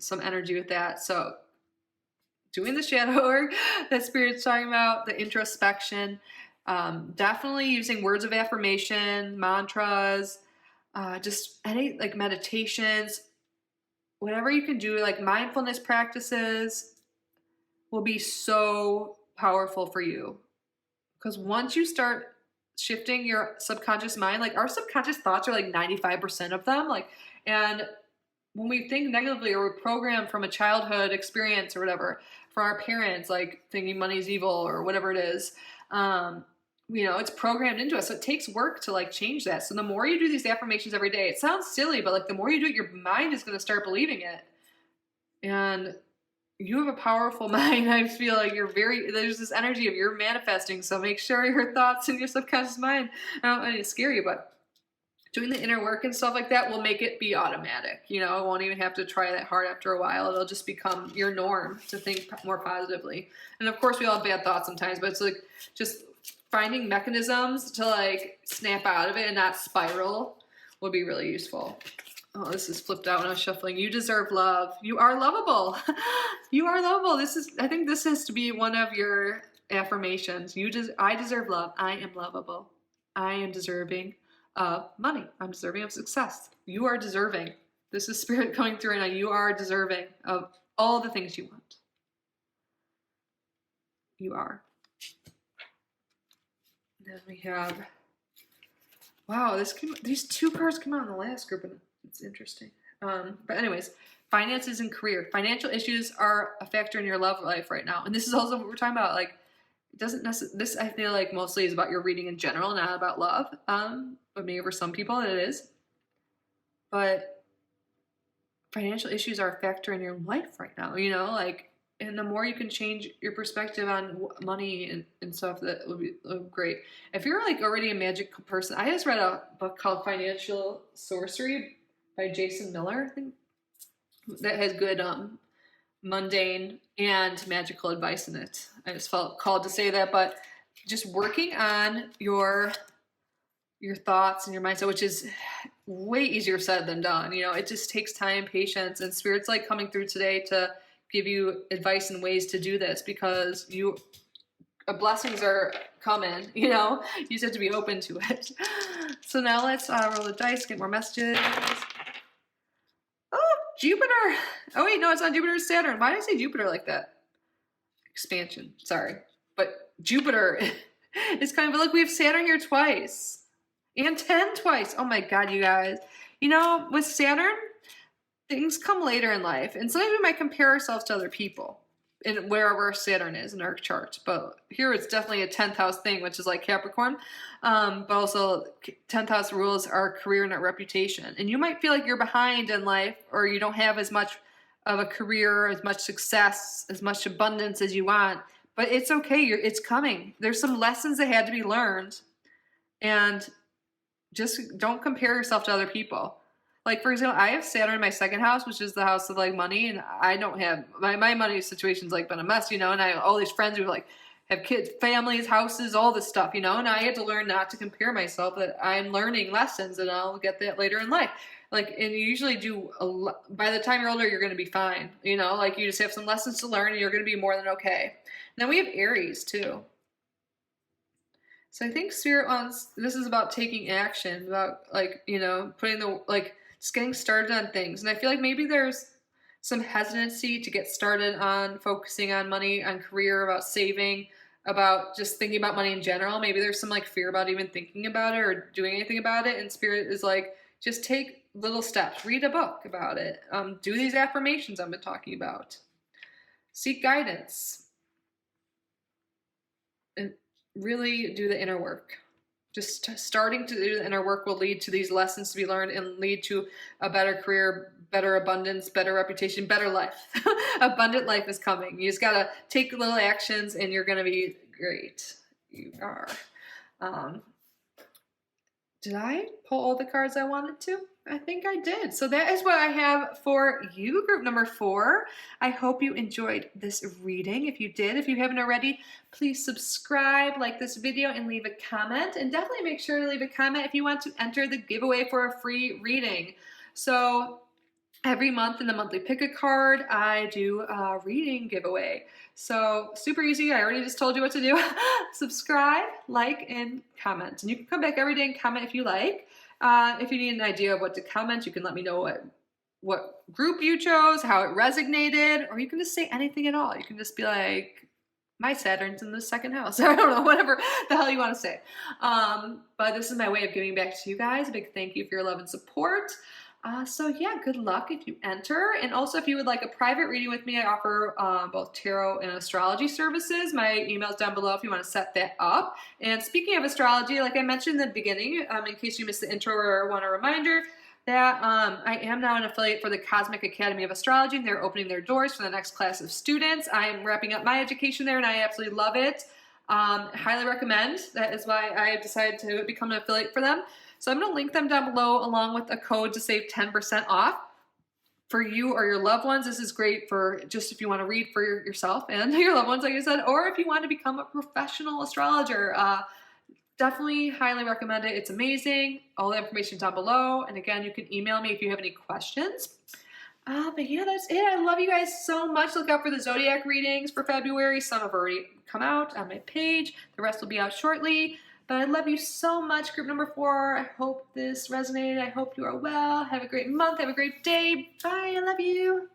some energy with that. So doing the shadow work that Spirit's talking about, the introspection, definitely using words of affirmation, mantras, just any meditations, whatever you can do, mindfulness practices will be so powerful for you. Because once you start shifting your subconscious mind, our subconscious thoughts are 95% of them, and when we think negatively or we're programmed from a childhood experience or whatever, from our parents, thinking money's evil or whatever it is, it's programmed into us. So it takes work to change that. So the more you do these affirmations every day, it sounds silly, but the more you do it, your mind is going to start believing it. And you have a powerful mind. I feel like there's this energy of you're manifesting. So make sure your thoughts and your subconscious mind, I don't want to scare you, but doing the inner work and stuff like that will make it be automatic. I won't even have to try that hard after a while. It'll just become your norm to think more positively. And of course we all have bad thoughts sometimes, but it's just finding mechanisms to snap out of it and not spiral will be really useful. Oh, this is flipped out when I was shuffling. You deserve love. You are lovable. You are lovable. I think this has to be one of your affirmations. I deserve love. I am lovable. I am deserving of money. I'm deserving of success. You are deserving. This is Spirit coming through right now. You are deserving of all the things you want. You are. Then we have, wow, these two cards come out in the last group, and it's interesting. But anyways, finances and career. Financial issues are a factor in your love life right now. And this is also what we're talking about. It doesn't necessarily, this I feel like mostly is about your reading in general, not about love. But maybe for some people it is. But financial issues are a factor in your life right now, and the more you can change your perspective on money and stuff, that would be great. If you're already a magic person, I just read a book called Financial Sorcery by Jason Miller, I think, that has good mundane and magical advice in it. I just felt called to say that, but just working on your thoughts and your mindset, which is way easier said than done. It just takes time, patience, and Spirit's coming through today to give you advice and ways to do this, because blessings are coming, you just have to be open to it. So now let's roll the dice, get more messages. Oh, Jupiter. Oh wait, no, it's not Jupiter, it's Saturn. Why did I say Jupiter like that? Expansion, sorry. But Jupiter is kind of, look, we have Saturn here twice. And 10 twice. Oh my God, you guys. With Saturn, things come later in life, and sometimes we might compare ourselves to other people in wherever Saturn is in our charts. But here it's definitely a 10th house thing, which is Capricorn. But also 10th house rules our career and our reputation. And you might feel like you're behind in life, or you don't have as much of a career, as much success, as much abundance as you want. But it's okay. It's coming. There's some lessons that had to be learned, and just don't compare yourself to other people. For example, I have Saturn in my second house, which is the house of money, and I don't have my money situation's been a mess, and I have all these friends who have kids, families, houses, all this stuff, and I had to learn not to compare myself. That I'm learning lessons, and I'll get that later in life. And you usually do by the time you're older, you're going to be fine, you just have some lessons to learn, and you're going to be more than okay. And then we have Aries too. So I think Spirit wants, this is about taking action, about putting just getting started on things. And I feel like maybe there's some hesitancy to get started on focusing on money, on career, about saving, about just thinking about money in general. Maybe there's some like fear about even thinking about it or doing anything about it. And Spirit is like, just take little steps, read a book about it, do these affirmations I've been talking about, seek guidance, and really do the inner work. Just starting to do the inner work will lead to these lessons to be learned and lead to a better career, better abundance, better reputation, better life. Abundant life is coming. You just got to take little actions and you're going to be great. You are. Did I pull all the cards I wanted to? I think I did. So that is what I have for you, group number 4. I hope you enjoyed this reading. If you did, if you haven't already, please subscribe, like this video, and leave a comment. And definitely make sure to leave a comment if you want to enter the giveaway for a free reading. So every month in the monthly pick a card, I do a reading giveaway. So super easy. I already just told you what to do. Subscribe, like, and comment. And you can come back every day and comment if you like. If you need an idea of what to comment, you can let me know what group you chose, how it resonated, or you can just say anything at all. You can just be like, my Saturn's in the 2nd house. I don't know, whatever the hell you want to say. But this is my way of giving back to you guys. A big thank you for your love and support. So yeah, good luck if you enter. And also if you would like a private reading with me, I offer both tarot and astrology services. My email's down below if you want to set that up. And speaking of astrology, like I mentioned in the beginning, in case you missed the intro or want a reminder, that I am now an affiliate for the Cosmic Academy of Astrology, and they're opening their doors for the next class of students. I am wrapping up my education there, and I absolutely love it. Highly recommend. That is why I decided to become an affiliate for them. So I'm going to link them down below along with a code to save 10% off for you or your loved ones. This is great for just if you want to read for yourself and your loved ones, like I said, or if you want to become a professional astrologer. Definitely highly recommend it. It's amazing. All the information down below. And again, you can email me if you have any questions. But yeah, that's it. I love you guys so much. Look out for the zodiac readings for February. Some have already come out on my page. The rest will be out shortly. But I love you so much, group number 4. I hope this resonated. I hope you are well. Have a great month. Have a great day. Bye. I love you.